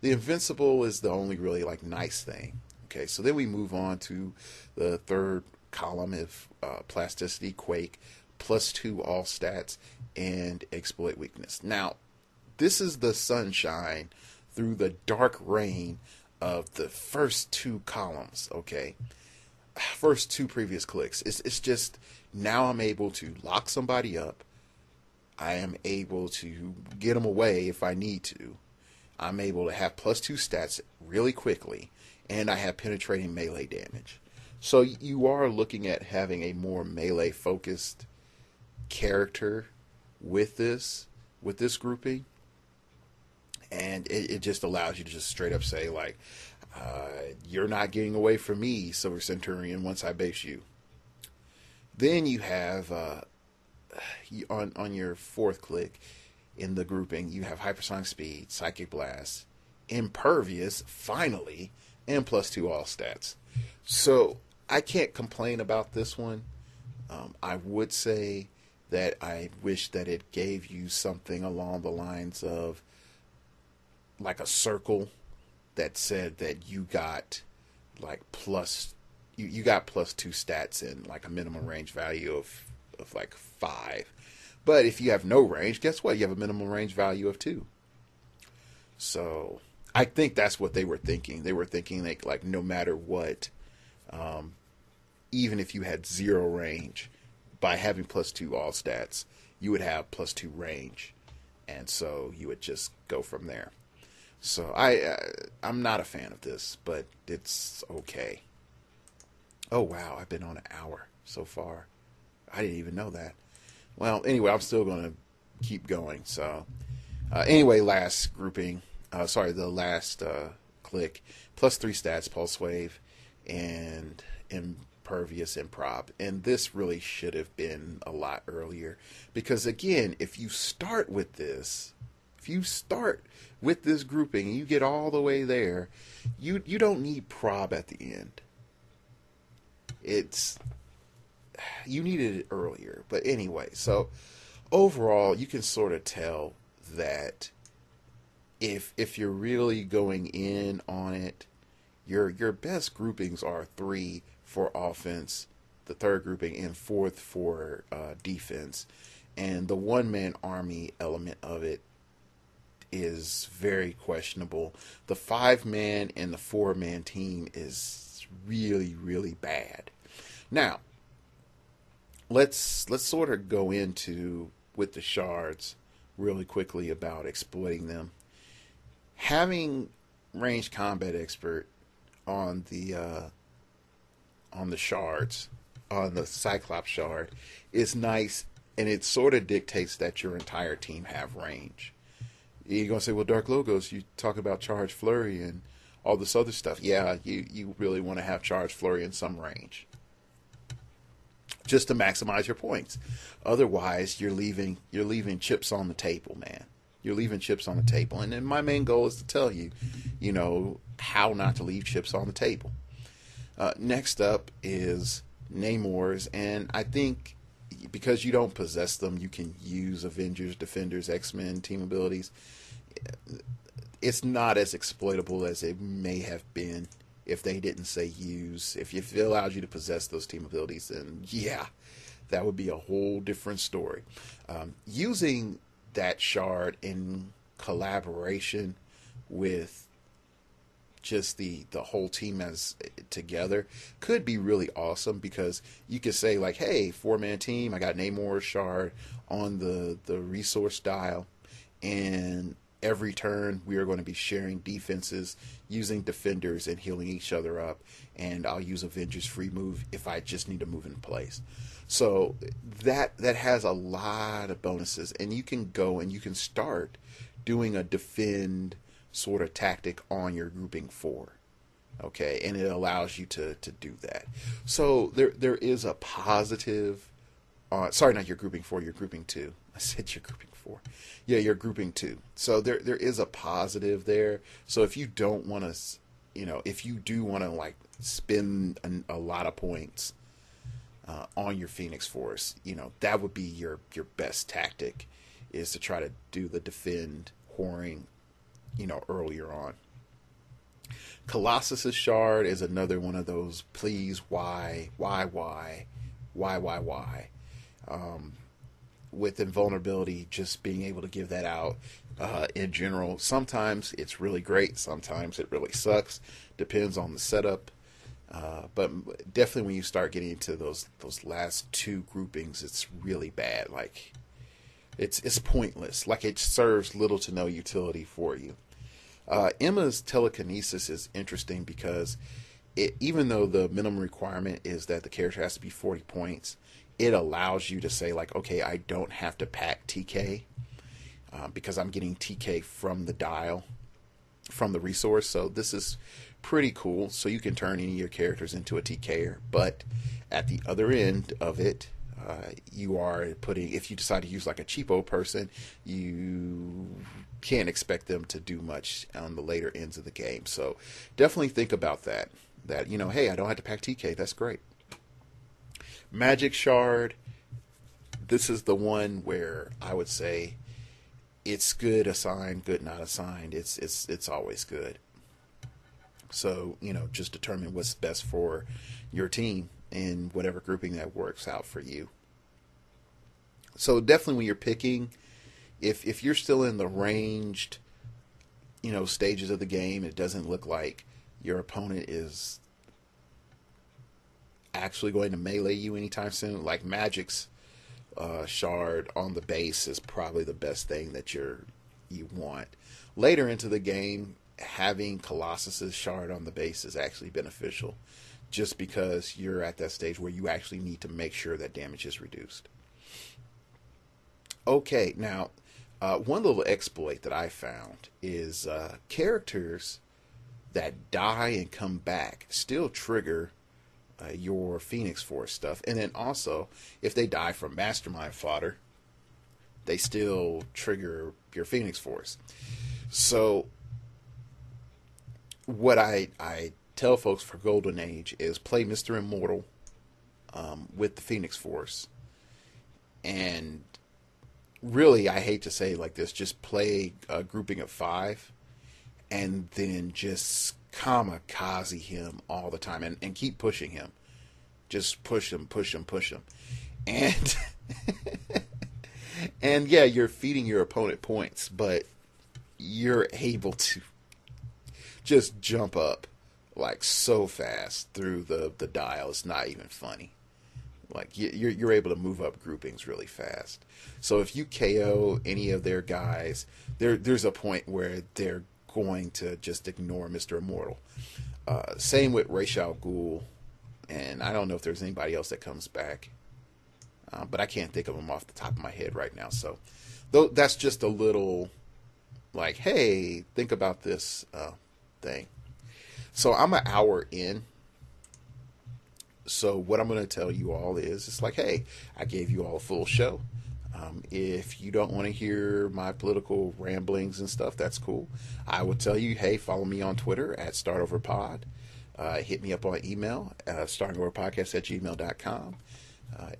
the invincible is the only really, like, nice thing. Okay, so then we move on to the third column of plasticity, quake, +2 all stats, and exploit weakness. Now, this is the sunshine through the dark rain of the first 2 columns, okay? First 2 previous clicks. It's just, now I'm able to lock somebody up. I am able to get them away if I need to. I'm able to have +2 stats really quickly, and I have penetrating melee damage. So you are looking at having a more melee focused character with this grouping, and it just allows you to just straight up say, like, you're not getting away from me, Silver Centurion, once I base you. Then you have on your 4th click in the grouping, you have hypersonic speed, psychic blast, impervious, finally, and +2 all stats. So I can't complain about this one. I would say that I wish that it gave you something along the lines of like a circle that said that you got like you got +2 stats and like a minimum range value of like 5. But if you have no range, guess what? You have a minimum range value of 2. So I think that's what they were thinking. They were thinking like no matter what, even if you had 0 range, by having +2 all stats, you would have +2 range, and so you would just go from there. So I'm not a fan of this, but it's okay. Oh wow, I've been on an hour so far. I didn't even know that. Well, anyway, I'm still going to keep going. So anyway, last grouping. The last click. +3 stats, Pulse Wave, and Impervious Improv. And this really should have been a lot earlier. Because again, if you start with this grouping and you get all the way there, you don't need prob at the end. You needed it earlier. But anyway, so overall, you can sort of tell that if you're really going in on it, your best groupings are 3 for offense, the third grouping, and 4th for defense. And the one-man army element of it is very questionable. The 5-man and the 4-man team is really, really bad. Now, let's sort of go into with the shards really quickly about exploiting them. Having ranged combat expert on the shards, on the Cyclops shard, is nice, and it sort of dictates that your entire team have range. You're gonna say, well, Dark Logos, you talk about charge flurry and all this other stuff. Yeah, you really want to have charge flurry in some range, just to maximize your points. Otherwise, you're leaving chips on the table, man. You're leaving chips on the table. And then my main goal is to tell you, how not to leave chips on the table. Next up is Namors, and I think because you don't possess them, you can use Avengers, Defenders, X-Men team abilities. It's not as exploitable as it may have been if they didn't say use. If it allows you to possess those team abilities, then yeah, that would be a whole different story. Using that shard in collaboration with just the whole team as together could be really awesome, because you could say like, hey, 4-man team, I got Namor's shard on the resource dial, and every turn we are going to be sharing defenses, using defenders and healing each other up, and I'll use Avengers free move if I just need to move in place. So that has a lot of bonuses, and you can go and you can start doing a defend sort of tactic on your grouping 4. Okay, and it allows you to do that. So there is a positive. Sorry, not your grouping 4, your grouping 2. I said your grouping 4. Yeah, your grouping 2. So there is a positive there. So if you don't want to, if you do want to like spend a lot of points on your Phoenix Force, that would be your best tactic, is to try to do the defend whoring, earlier on. Colossus's shard is another one of those please why. With invulnerability, just being able to give that out in general. Sometimes it's really great, sometimes it really sucks. Depends on the setup. But definitely when you start getting into those last 2 groupings, it's really bad. Like it's pointless. Like it serves little to no utility for you. Emma's telekinesis is interesting because even though the minimum requirement is that the character has to be 40 points, it allows you to say like, okay, I don't have to pack TK because I'm getting TK from the dial, from the resource. So this is pretty cool. So you can turn any of your characters into a TKer, but at the other end of it, you are putting, if you decide to use like a cheapo person, you can't expect them to do much on the later ends of the game. So definitely think about that, hey, I don't have to pack TK. That's great. Magic shard, this is the one where I would say it's good assigned, good not assigned. It's always good. So, just determine what's best for your team in whatever grouping that works out for you. So definitely when you're picking, if you're still in the ranged, stages of the game, it doesn't look like your opponent is actually going to melee you anytime soon. Like Magic's shard on the base is probably the best thing that you want. Later into the game, having Colossus's shard on the base is actually beneficial, just because you're at that stage where you actually need to make sure that damage is reduced. Okay, now one little exploit that I found is characters that die and come back still trigger your Phoenix Force stuff, and then also if they die from Mastermind fodder, they still trigger your Phoenix Force. So what I tell folks for Golden Age is play Mr. Immortal with the Phoenix Force. And really, I hate to say it like this, just play a grouping of 5 and then just kamikaze him all the time and keep pushing him. Just push him. And and yeah, you're feeding your opponent points, but you're able to just jump up like so fast through the dial. It's not even funny. Like you're able to move up groupings really fast. So if you KO any of their guys, there's a point where they're going to just ignore Mr. Immortal. Same with Ra's al Ghul, and I don't know if there's anybody else that comes back, but I can't think of them off the top of my head right now. So that's just a little like, hey, think about this thing. So I'm an hour in. So what I'm going to tell you all is, it's like, hey, I gave you all a full show. If you don't want to hear my political ramblings and stuff, that's cool. I will tell you, hey, follow me on Twitter at StartOverPod. Hit me up on email, startingoverpodcast@gmail.com.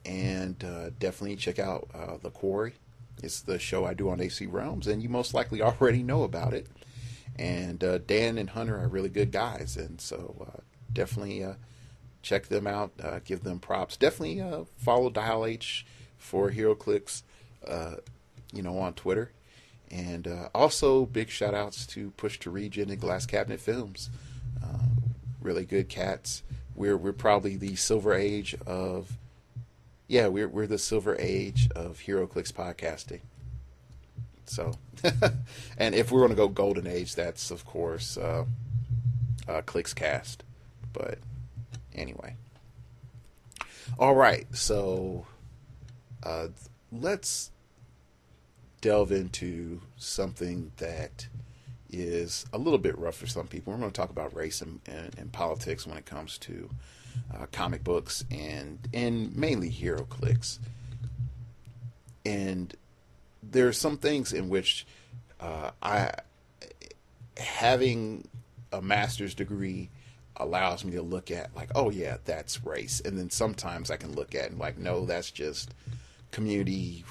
And definitely check out The Quarry. It's the show I do on AC Realms, and you most likely already know about it. And Dan and Hunter are really good guys, and so definitely check them out, give them props. Definitely follow Dial H for heroclix, on Twitter. And also big shout outs to Push to Region and Glass Cabinet Films. Really good cats. We're probably the silver age of, we're the silver age of heroclix podcasting. So, and if we're going to go golden age, that's of course Clix cast. But anyway, all right. So let's delve into something that is a little bit rough for some people. We're going to talk about race and politics when it comes to comic books and mainly heroclix. And there are some things in which having a master's degree allows me to look at like, oh yeah, that's race. And then sometimes I can look at and like, no, that's just community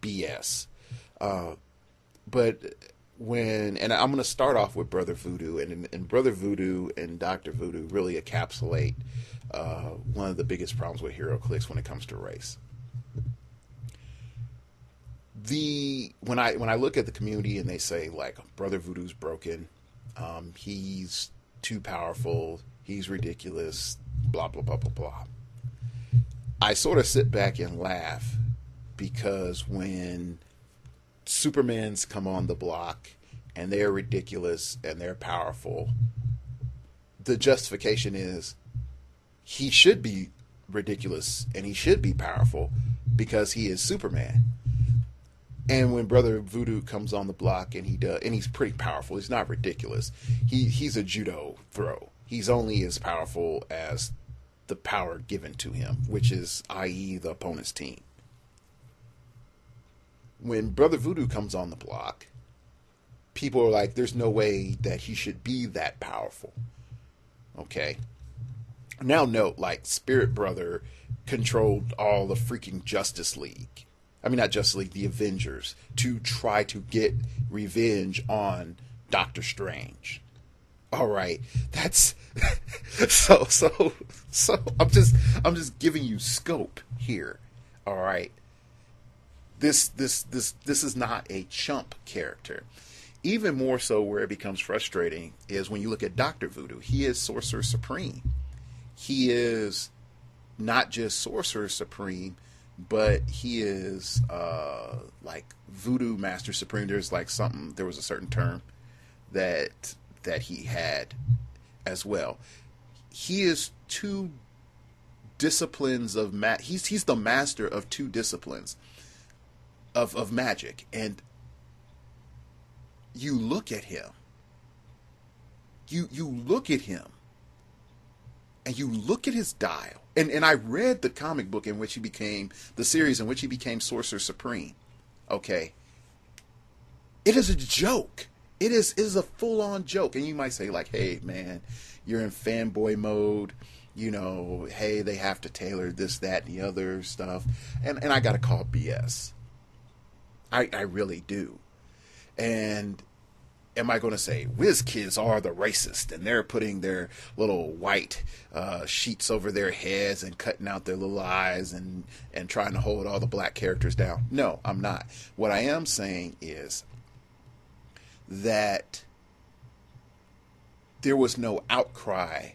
BS. But and I'm going to start off with Brother Voodoo, and Brother Voodoo and Dr. Voodoo really encapsulate one of the biggest problems with heroclix when it comes to race. When I look at the community and they say like Brother Voodoo's broken, he's too powerful, he's ridiculous, blah blah blah blah blah, I sort of sit back and laugh, because when Supermans come on the block and they're ridiculous and they're powerful, the justification is he should be ridiculous and he should be powerful because he is Superman. And when Brother Voodoo comes on the block and he's pretty powerful, he's not ridiculous. He's a judo throw. He's only as powerful as the power given to him, which is, i.e., the opponent's team. When Brother Voodoo comes on the block, people are like, there's no way that he should be that powerful. Okay. Now note, like, Spirit Brother controlled all the freaking Justice League. I mean, not Justice League, the Avengers, to try to get revenge on Doctor Strange. All right, that's so I'm just giving you scope here. All right, this is not a chump character. Even more so, where it becomes frustrating is when you look at Dr. Voodoo. He is Sorcerer Supreme. He is not just Sorcerer Supreme, but he is like Voodoo Master Supreme. There was a certain term that he had as well. He is two disciplines of he's the master of two disciplines of magic. And you look at him. You look at him. And you look at his dial. And I read the comic book in which he became, the series in which he became Sorcerer Supreme. Okay. It is a joke. It is a full-on joke. And you might say, like, hey, man, you're in fanboy mode. You know, hey, they have to tailor this, that, and the other stuff. And I got to call BS. I really do. And am I going to say whiz kids are the racist and they're putting their little white sheets over their heads and cutting out their little eyes and trying to hold all the black characters down? No, I'm not. What I am saying is that there was no outcry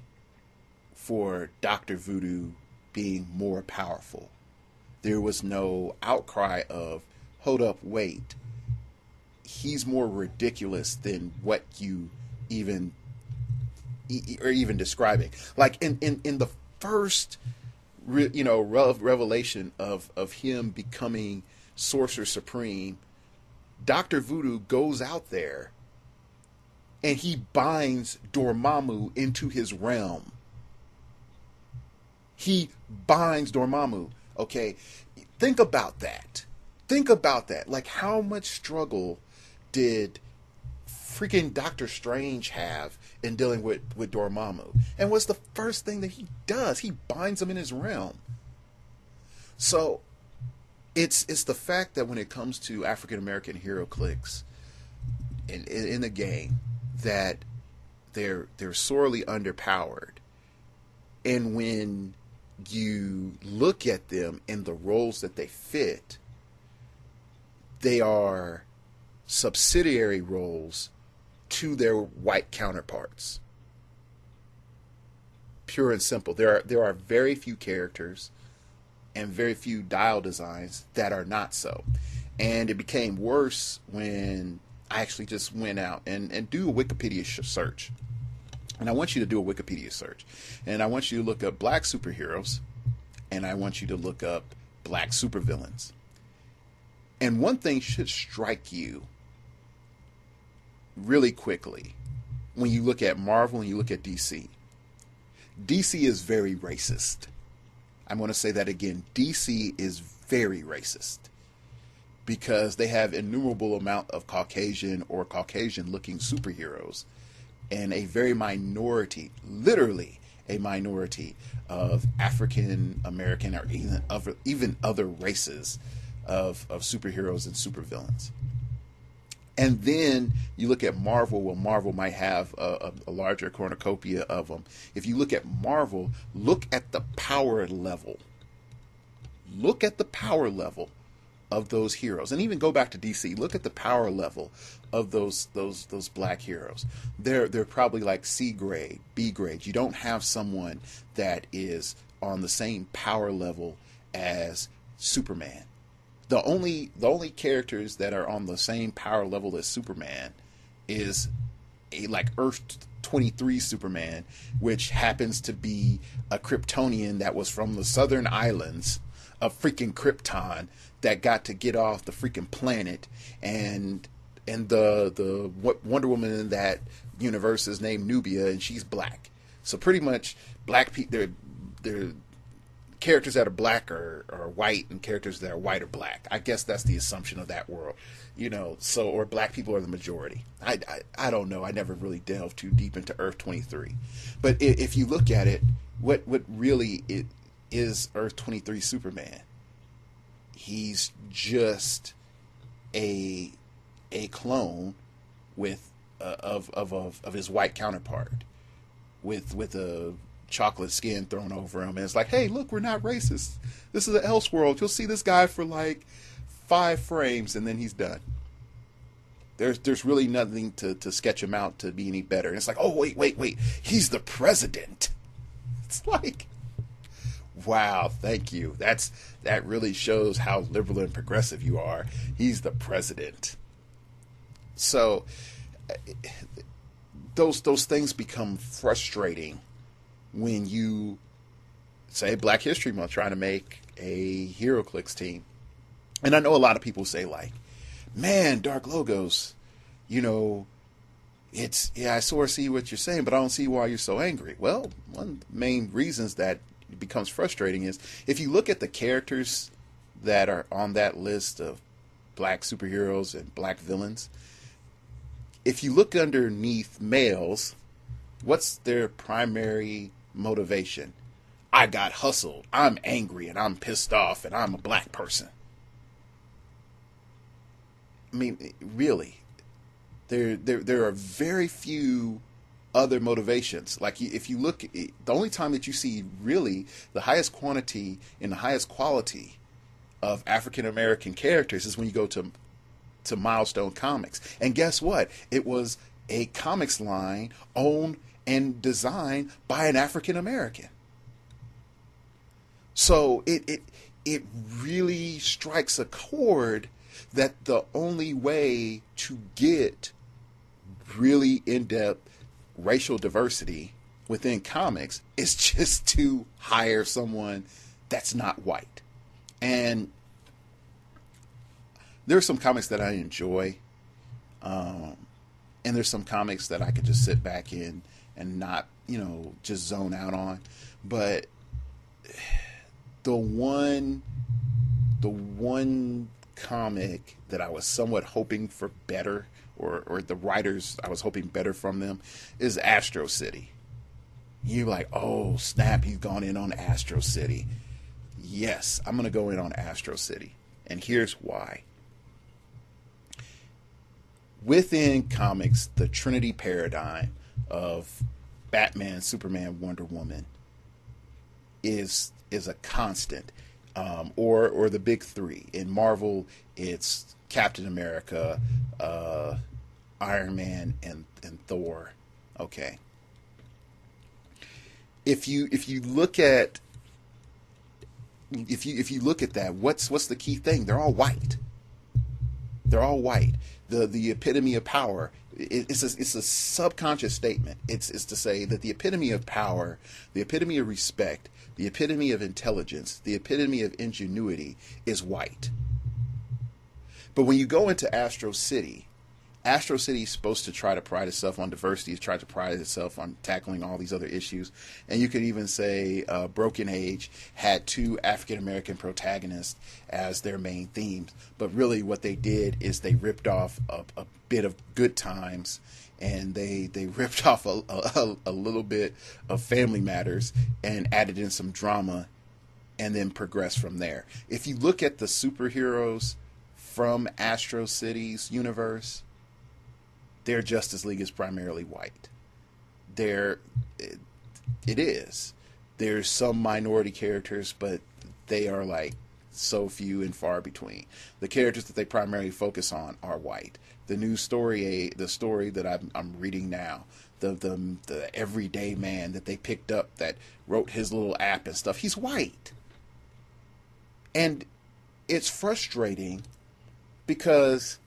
for Dr. Voodoo being more powerful. There was no outcry of, hold up, wait. He's more ridiculous than what you even describing. Like in the first, revelation of him becoming Sorcerer Supreme, Dr. Voodoo goes out there and he binds Dormammu into his realm. He binds Dormammu. Okay, think about that. Think about that. Like, how much struggle did freaking Doctor Strange have in dealing with Dormammu? And what's the first thing that he does? He binds him in his realm. So it's the fact that when it comes to African American heroclix in the game, that they're sorely underpowered. And when you look at them in the roles that they fit, they are subsidiary roles to their white counterparts. Pure and simple. There are very few characters and very few dial designs that are not so. And it became worse when I actually just went out and do a Wikipedia search. And I want you to do a Wikipedia search. And I want you to look up black superheroes. And I want you to look up black supervillains. And one thing should strike you really quickly when you look at Marvel and you look at DC. DC is very racist. I'm going to say that again. DC is very racist because they have innumerable amount of Caucasian or Caucasian-looking superheroes and a very minority, literally a minority of African American or even other races of superheroes and supervillains. And then you look at Marvel. Well, Marvel might have a larger cornucopia of them. If you look at Marvel, look at the power level. Look at the power level of those heroes. And even go back to DC. Look at the power level of those black heroes. They're probably like C grade, B grade. You don't have someone that is on the same power level as Superman. The only characters that are on the same power level as Superman is a like Earth 23 Superman, which happens to be a Kryptonian that was from the southern islands of freaking Krypton that got to get off the freaking planet, and the Wonder Woman in that universe is named Nubia, and she's black. So pretty much black people, they're characters that are black are white, and characters that are white are black. I guess that's the assumption of that world, so, or black people are the majority. I don't know. I never really delved too deep into Earth 23. But if you look at it, what really is Earth 23 Superman. He's just a clone with of his white counterpart with a chocolate skin thrown over him, and it's like, hey, look, we're not racist. This is an Elseworld. You'll see this guy for like 5 frames, and then he's done. There's really nothing to sketch him out to be any better. And it's like, oh, wait, he's the president. It's like, wow, thank you. That really shows how liberal and progressive you are. He's the president. So those things become frustrating when you say Black History Month trying to make a heroclix team. And I know a lot of people say like, man, Dark Logos, I sort of see what you're saying, but I don't see why you're so angry. Well, one of the main reasons that it becomes frustrating is if you look at the characters that are on that list of black superheroes and black villains, if you look underneath males, what's their primary motivation? I got hustled, I'm angry, and I'm pissed off, and I'm a black person. I mean, really, there are very few other motivations. Like, if you look, the only time that you see really the highest quantity and the highest quality of African American characters is when you go to Milestone Comics. And guess what? It was a comics line owned and designed by an African American. So it really strikes a chord that the only way to get really in-depth racial diversity within comics is just to hire someone that's not white. And there are some comics that I enjoy, and there's some comics that I could just sit back in and not, just zone out on. But the one comic that I was somewhat hoping for better, or the writers I was hoping better from them, is Astro City. You're like, oh snap, he's gone in on Astro City. Yes, I'm going to go in on Astro City. And here's why. Within comics, the Trinity paradigm of Batman, Superman, Wonder Woman is a constant. Or the big three. In Marvel, it's Captain America, Iron Man, and Thor. Okay. If you look at that, what's the key thing? They're all white. They're all white. The epitome of power. It's a subconscious statement. It's to say that the epitome of power, the epitome of respect, the epitome of intelligence, the epitome of ingenuity is white. But when you go into Astro City is supposed to try to pride itself on diversity, try to pride itself on tackling all these other issues. And you could even say Broken Age had 2 African-American protagonists as their main themes. But really what they did is they ripped off a bit of Good Times, and they ripped off a little bit of Family Matters and added in some drama and then progressed from there. If you look at the superheroes from Astro City's universe, their Justice League is primarily white. It is. There's some minority characters, but they are like so few and far between. The characters that they primarily focus on are white. The new story, the story that I'm reading now, the everyday man that they picked up that wrote his little app and stuff, he's white. And it's frustrating because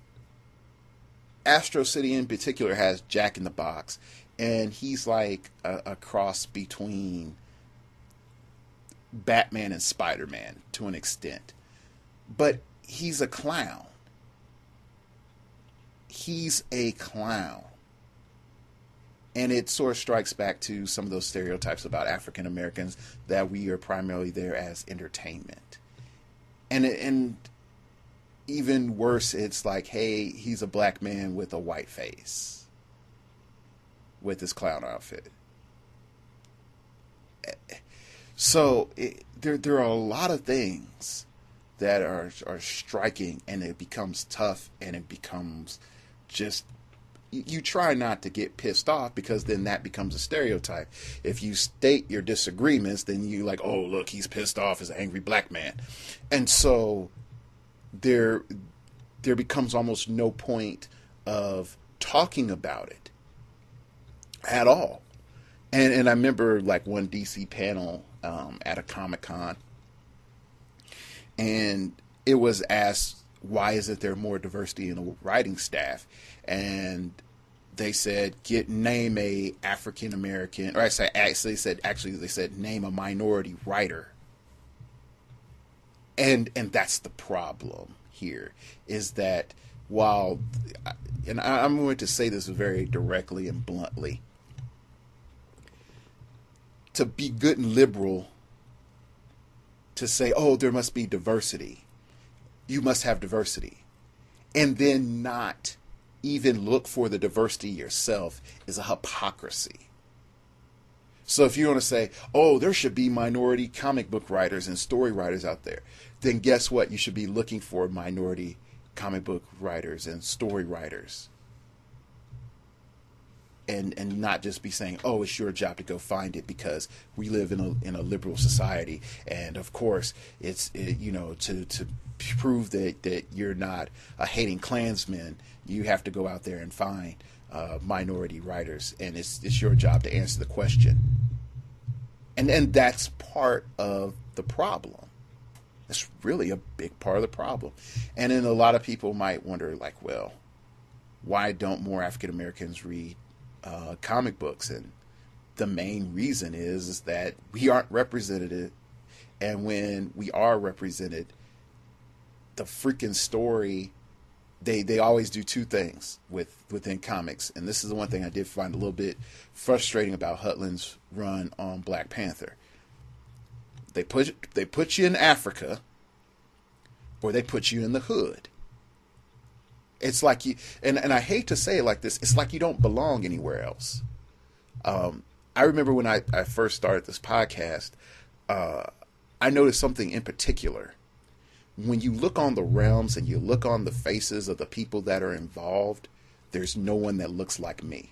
Astro City in particular has Jack in the Box, and he's like a cross between Batman and Spider-Man to an extent. But he's a clown. He's a clown. And it sort of strikes back to some of those stereotypes about African Americans, that we are primarily there as entertainment. And even worse, it's like, hey, he's a black man with a white face with his clown outfit. So there are a lot of things that are striking, and it becomes tough, and it becomes just you try not to get pissed off, because then that becomes a stereotype. If you state your disagreements, then you like, oh look, he's pissed off as an angry black man, and so there becomes almost no point of talking about it at all. And I remember like one DC panel at a Comic-Con, and it was asked, why isn't there more diversity in the writing staff? And they said, name a African American, or they said name a minority writer. And that's the problem here, is that while, and I'm going to say this very directly and bluntly, to be good and liberal, to say, oh, there must be diversity, you must have diversity, and then not even look for the diversity yourself, is a hypocrisy. So if you want to say, oh, there should be minority comic book writers and story writers out there, then guess what? You should be looking for minority comic book writers and story writers. And not just be saying, oh, it's your job to go find it because we live in a liberal society, and of course to prove that you're not a hating Klansman, you have to go out there and find minority writers, and it's your job to answer the question. And that's part of the problem. That's really a big part of the problem. And then a lot of people might wonder, like, well, why don't more African Americans read comic books? And the main reason is that we aren't represented, and when we are represented, the freaking story, they always do two things within comics, and this is the one thing I did find a little bit frustrating about Hutlin's run on Black Panther. They put you in Africa, or they put you in the hood. It's like you, and I hate to say it like this, it's like you don't belong anywhere else. I remember when I first started this podcast, I noticed something in particular. When you look on the realms and you look on the faces of the people that are involved, there's no one that looks like me.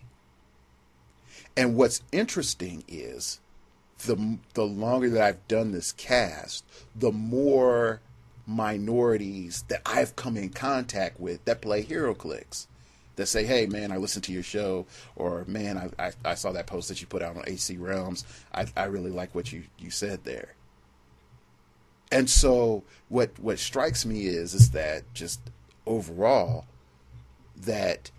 And what's interesting is the longer that I've done this cast, the more minorities that I've come in contact with that play heroclix, that say, hey man, I listened to your show, or man, I saw that post that you put out on HC Realms. I really like what you said there. And so what strikes me is that just overall, that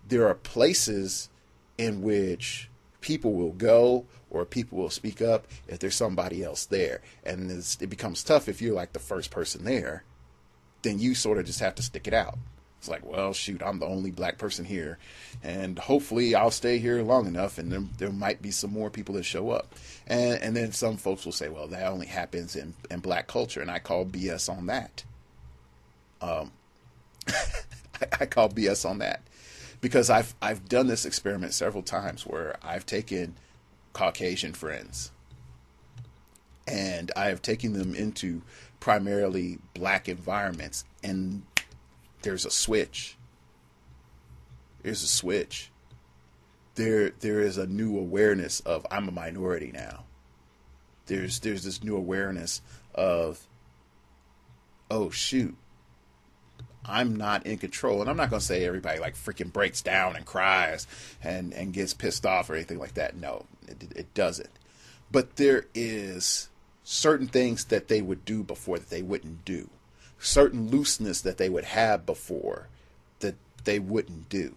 there are places in which people will go, or people will speak up if there's somebody else there. And it becomes tough if you're like the first person there, then you sort of just have to stick it out. It's like, well, shoot, I'm the only black person here, and hopefully I'll stay here long enough, and there might be some more people that show up. And then some folks will say, well, that only happens in black culture, and I call BS on that. I call BS on that, because I've done this experiment several times where I've taken Caucasian friends, and I have taken them into primarily black environments, and there's a switch. There's a switch. There is a new awareness of, I'm a minority now. There's this new awareness of, oh shoot, I'm not in control. And I'm not going to say everybody like freaking breaks down and cries and gets pissed off or anything like that. No, it doesn't. But there is certain things that they would do before that they wouldn't do. Certain looseness that they would have before that they wouldn't do.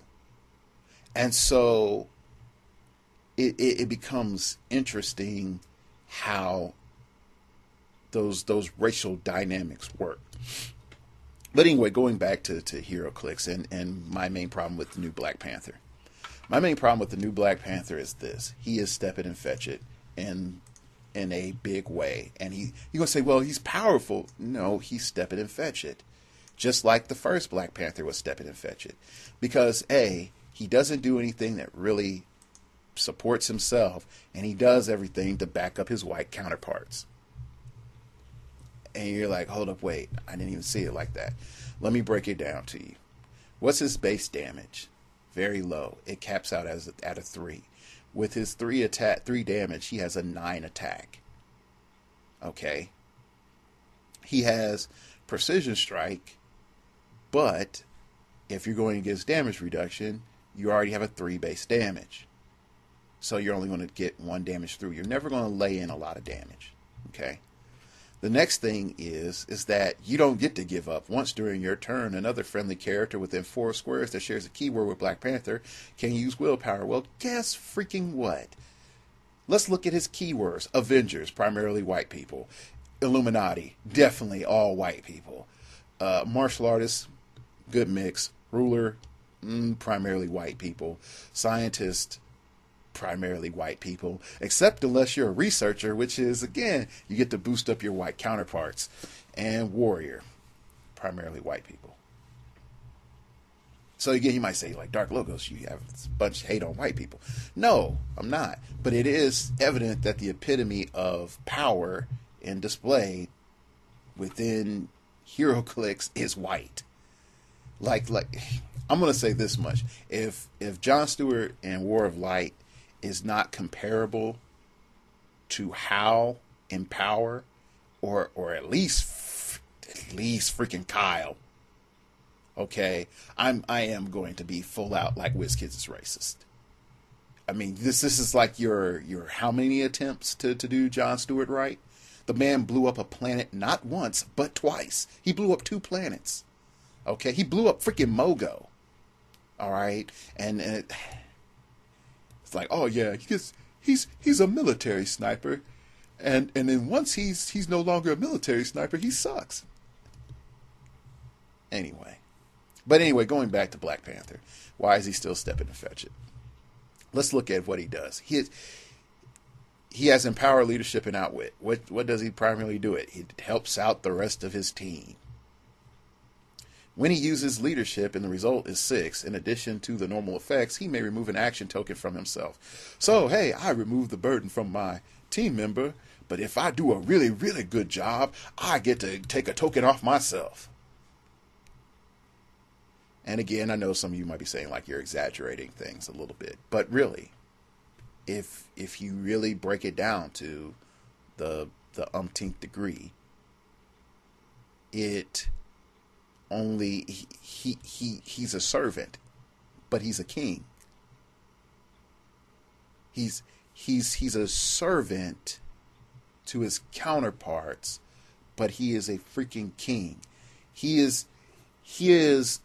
And so it becomes interesting how those racial dynamics work. But anyway, going back to heroclix and my main problem with the new Black Panther. My main problem with the new Black Panther is this. He is step it and fetch it in a big way. And you're going to say, well, he's powerful. No, he's step it and fetch it. Just like the first Black Panther was step it and fetch it. Because A, he doesn't do anything that really supports himself, and he does everything to back up his white counterparts. And you're like, hold up, wait, I didn't even see it like that. Let me break it down to you. What's his base damage? Very low. It caps out at a 3. With his 3 damage, he has a 9 attack. Okay. He has precision strike, but if you're going against damage reduction, you already have a 3 base damage. So you're only going to get 1 damage through. You're never going to lay in a lot of damage. Okay. The next thing is that you don't get to give up. Once during your turn, another friendly character within 4 squares that shares a keyword with Black Panther can use willpower. Well, guess freaking what? Let's look at his keywords. Avengers, primarily white people. Illuminati, definitely all white people. Martial artists, good mix. Ruler, primarily white people. Scientist, primarily white people, except unless you're a researcher, which is, again, you get to boost up your white counterparts. And warrior, primarily white people. So again, you might say, like, Dark Logos, you have a bunch of hate on white people. No, I'm not. But it is evident that the epitome of power and display within heroclix is white. Like I'm going to say this much. If Jon Stewart and War of Light is not comparable to Hal in power, or at least freaking Kyle, okay, I am going to be full out like WizKids is racist. I mean, this is like your how many attempts to do Jon Stewart right? The man blew up a planet not once but twice. He blew up 2 planets. Okay, he blew up freaking Mogo. All right, and it's like, oh yeah, he's a military sniper, and then once he's no longer a military sniper, he sucks. Anyway, going back to Black Panther, why is he still stepping to fetch it? Let's look at what he does. He has empower, leadership, and outwit. What does he primarily do? He helps out the rest of his team. When he uses leadership and the result is 6, in addition to the normal effects, he may remove an action token from himself. So, hey, I remove the burden from my team member, but if I do a really, really good job, I get to take a token off myself. And again, I know some of you might be saying, like, you're exaggerating things a little bit, but really, if you really break it down to the umpteenth degree, it only he's a servant, but he's a king. He's a servant to his counterparts, but he is a freaking king. He is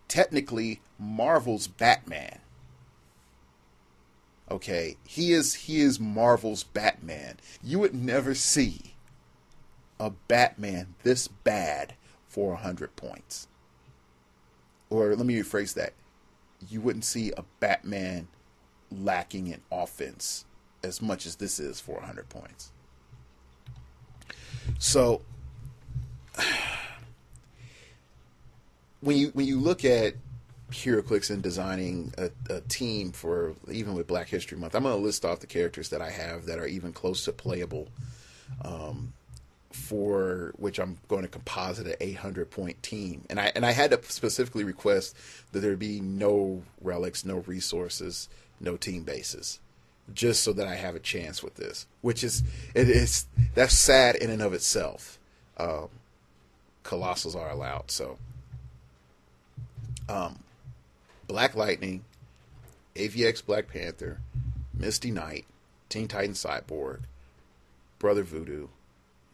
technically Marvel's Batman. Okay, he is Marvel's Batman. You would never see a Batman this bad for 100 points. Or let me rephrase that. You wouldn't see a Batman lacking in offense as much as this is for 100 points. So when you look at heroclix and designing a team for, even with Black History Month, I'm going to list off the characters that I have that are even close to playable, for which I'm going to composite an 800 point team. And I had to specifically request that there be no relics, no resources, no team bases, just so that I have a chance with this, which that's sad in and of itself. Colossals are allowed. So, Black Lightning, AVX Black Panther, Misty Knight, Teen Titan Cyborg, Brother Voodoo,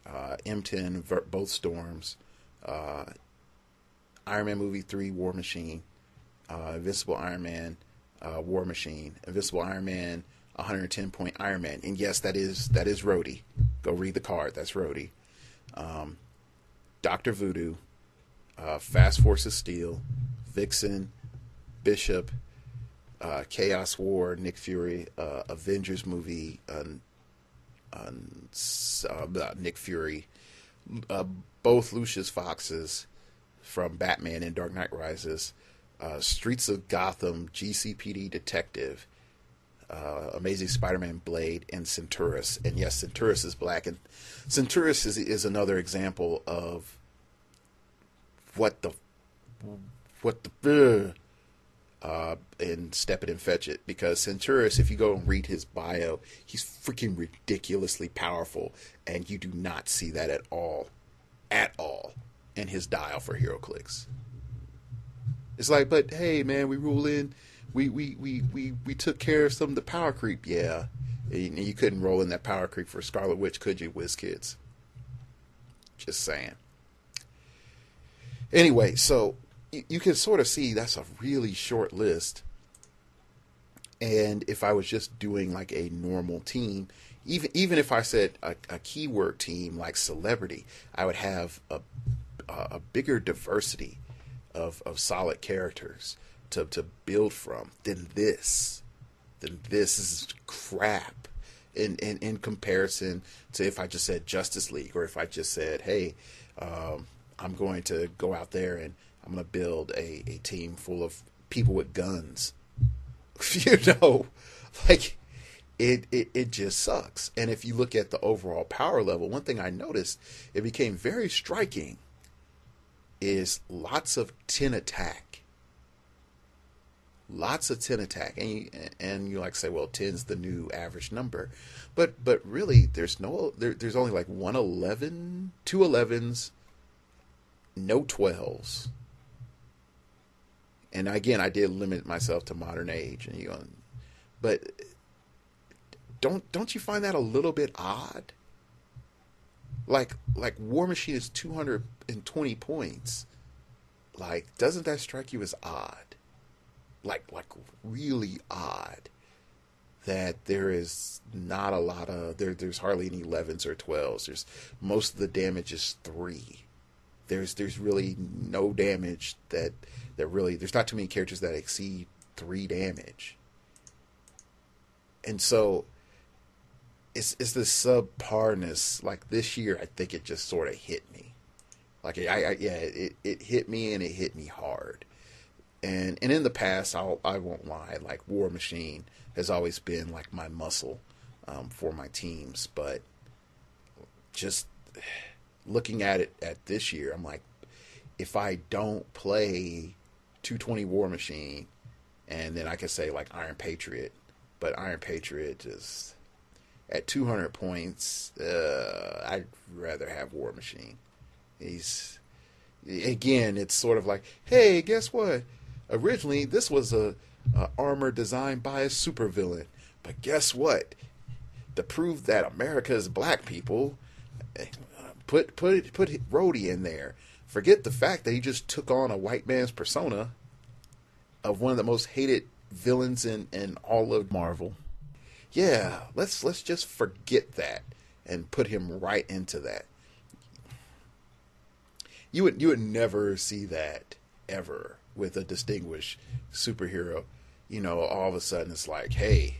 M10, both Storms, Iron Man Movie 3, War Machine, Invincible Iron Man, War Machine, Invincible Iron Man, 110 point Iron Man. And yes, that is Rhodey. Go read the card. That's Rhodey. Dr. Voodoo, Fast Forces Steel, Vixen, Bishop, Chaos War, Nick Fury, Avengers movie, Nick Fury, both Lucius Foxes from Batman and Dark Knight Rises, Streets of Gotham, GCPD Detective, Amazing Spider-Man Blade, and Centaurus. And yes, Centaurus is black, and Centaurus is another example of what the and Step It and Fetch It, because Centaurus, if you go and read his bio, he's freaking ridiculously powerful, and you do not see that at all in his dial for heroclix. It's like, but hey man, we rule in, we took care of some of the power creep. Yeah, and you couldn't roll in that power creep for Scarlet Witch, could you, WizKids? Just saying. Anyway, so you can sort of see that's a really short list. And if I was just doing like a normal team, even if I said a keyword team like celebrity, I would have a bigger diversity of solid characters to build from than this. This is crap in comparison to if I just said Justice League, or if I just said, hey, I'm going to go out there and I'm going to build a team full of people with guns. You know, like it just sucks. And if you look at the overall power level, one thing I noticed, it became very striking, is lots of 10 attack. Lots of 10 attack. And you like say, well, 10's the new average number. But really, there's only like 111, 2 11s, no 12s. And again, I did limit myself to modern age, and but don't you find that a little bit odd? Like War Machine is 220 points. Like, doesn't that strike you as odd? Like really odd that there is not a lot of there's hardly any 11s or 12s. There's most of the damage is 3. There's really no damage that really, there's not too many characters that exceed 3 damage. And so it's the subparness. Like this year, I think it just sort of hit me. Like it hit me, and it hit me hard. And in the past, I won't lie, like War Machine has always been like my muscle for my teams. But just looking at it at this year, I'm like, if I don't play 220 War Machine, and then I could say like Iron Patriot, but Iron Patriot is at 200 points. I'd rather have War Machine. He's, again, it's sort of like, hey, guess what? Originally, this was a armor designed by a supervillain, but guess what? To prove that America is black people, put Rhodey in there. Forget the fact that he just took on a white man's persona of one of the most hated villains in all of Marvel. Yeah, let's just forget that and put him right into that. You would never see that ever with a distinguished superhero. You know, all of a sudden it's like, hey,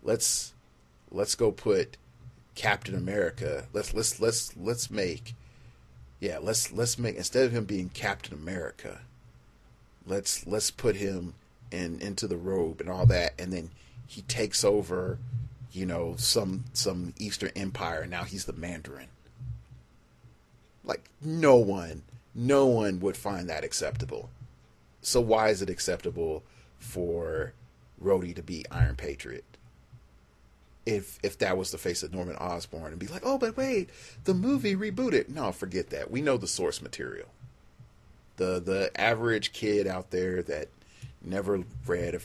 let's go put Captain America. Let's make instead of him being Captain America, let's put him into the robe and all that, and then he takes over, you know, some Eastern Empire, and now he's the Mandarin. Like, no one would find that acceptable. So why is it acceptable for Rhodey to be Iron Patriot? If that was the face of Norman Osborn, and be like, oh, but wait, the movie rebooted. No, forget that. We know the source material. The average kid out there that never read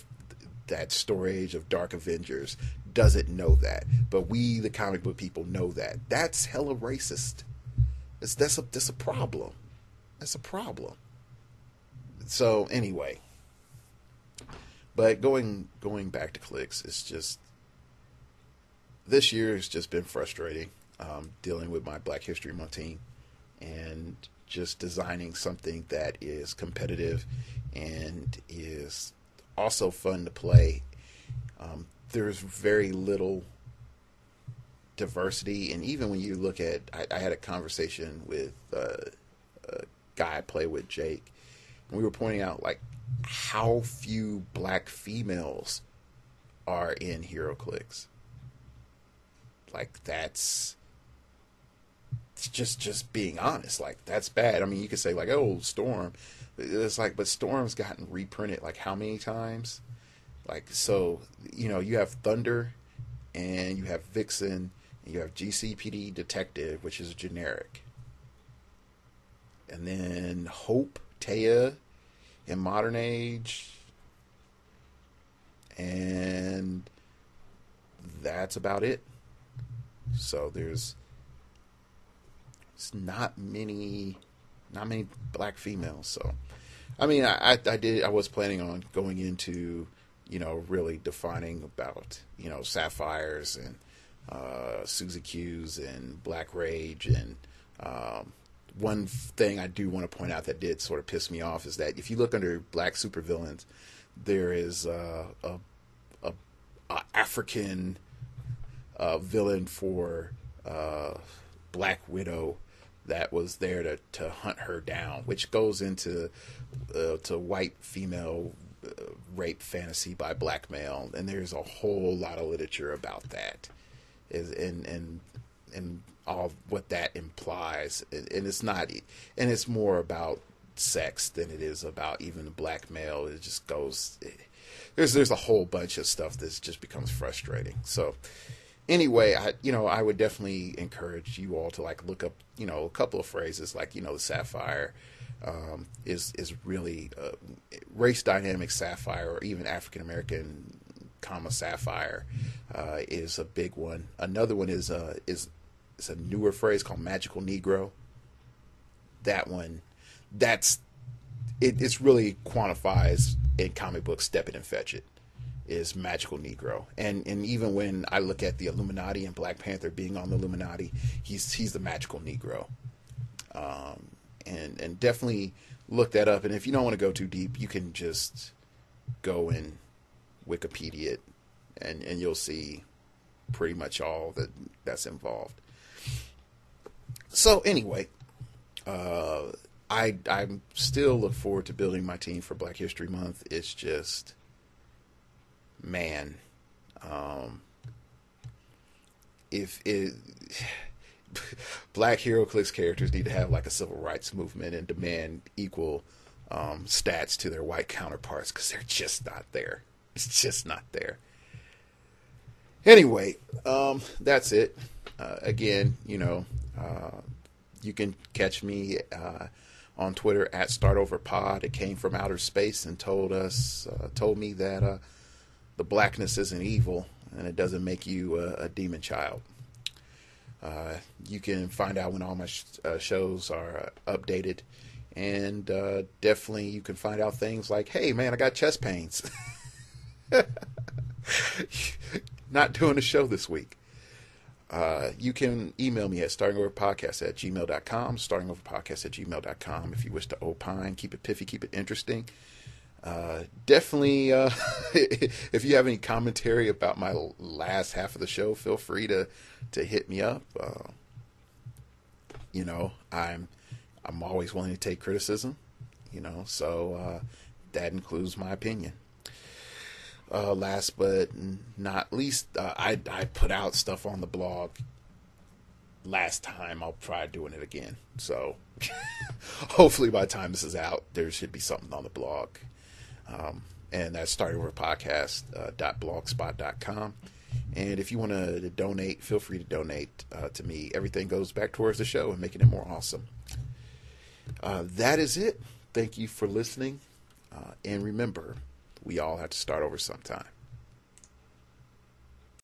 that story of Dark Avengers doesn't know that. But we, the comic book people, know that. That's hella racist. That's a problem. That's a problem. So anyway, but going back to Clix, it's just, this year has just been frustrating, dealing with my Black History Month team and just designing something that is competitive and is also fun to play. There's very little diversity, and even when you look at, I had a conversation with a guy I play with, Jake, and we were pointing out like how few black females are in heroclix. Like, that's just being honest. Like, that's bad. I mean, you could say like, oh, Storm. It's like, but Storm's gotten reprinted like how many times? Like, so, you know, you have Thunder and you have Vixen and you have GCPD Detective, which is generic. And then Hope, Taya in Modern Age. And that's about it. So there's not many black females. So, I mean, I was planning on going into, you know, really defining about, you know, Sapphires and Susie Q's and Black Rage. And one thing I do want to point out that did sort of piss me off is that if you look under black supervillains, there is a African villain for Black Widow that was there to hunt her down, which goes into to white female rape fantasy by black male, and there's a whole lot of literature about that, and all what that implies, and it's not, and it's more about sex than it is about even the black male. It just goes, there's a whole bunch of stuff that just becomes frustrating. So anyway, I would definitely encourage you all to like look up, you know, a couple of phrases like, you know, the Sapphire is really race dynamic Sapphire, or even African American Sapphire is a big one. Another one is a newer phrase called magical Negro. That one, it's really quantifies in comic books Step It and Fetch It is magical Negro. And even when I look at the Illuminati and Black Panther being on the Illuminati, he's the magical Negro. And definitely look that up. And if you don't want to go too deep, you can just go and Wikipedia it, and you'll see pretty much all that's involved. So anyway, I still look forward to building my team for Black History Month. It's just, man, if it Black heroclix characters need to have like a civil rights movement and demand equal stats to their white counterparts, because they're just not there. It's just not there. Anyway, that's it. Again, you know, you can catch me on Twitter at StartOverPod. It came from outer space and told me that the blackness isn't evil and it doesn't make you a demon child. You can find out when all my shows are updated, and definitely you can find out things like, hey man, I got chest pains. Not doing a show this week. You can email me at startingoverpodcast@gmail.com, startingoverpodcast@gmail.com if you wish to opine. Keep it piffy, keep it interesting. Definitely, if you have any commentary about my last half of the show, feel free to hit me up. You know, I'm always willing to take criticism, you know, so that includes my opinion. Last but not least, I put out stuff on the blog last time. I'll try doing it again. So hopefully by the time this is out, there should be something on the blog. And that's startingoverpodcast.blogspot.com. And if you want to donate, feel free to donate to me. Everything goes back towards the show and making it more awesome. That is it. Thank you for listening. And remember, we all have to start over sometime.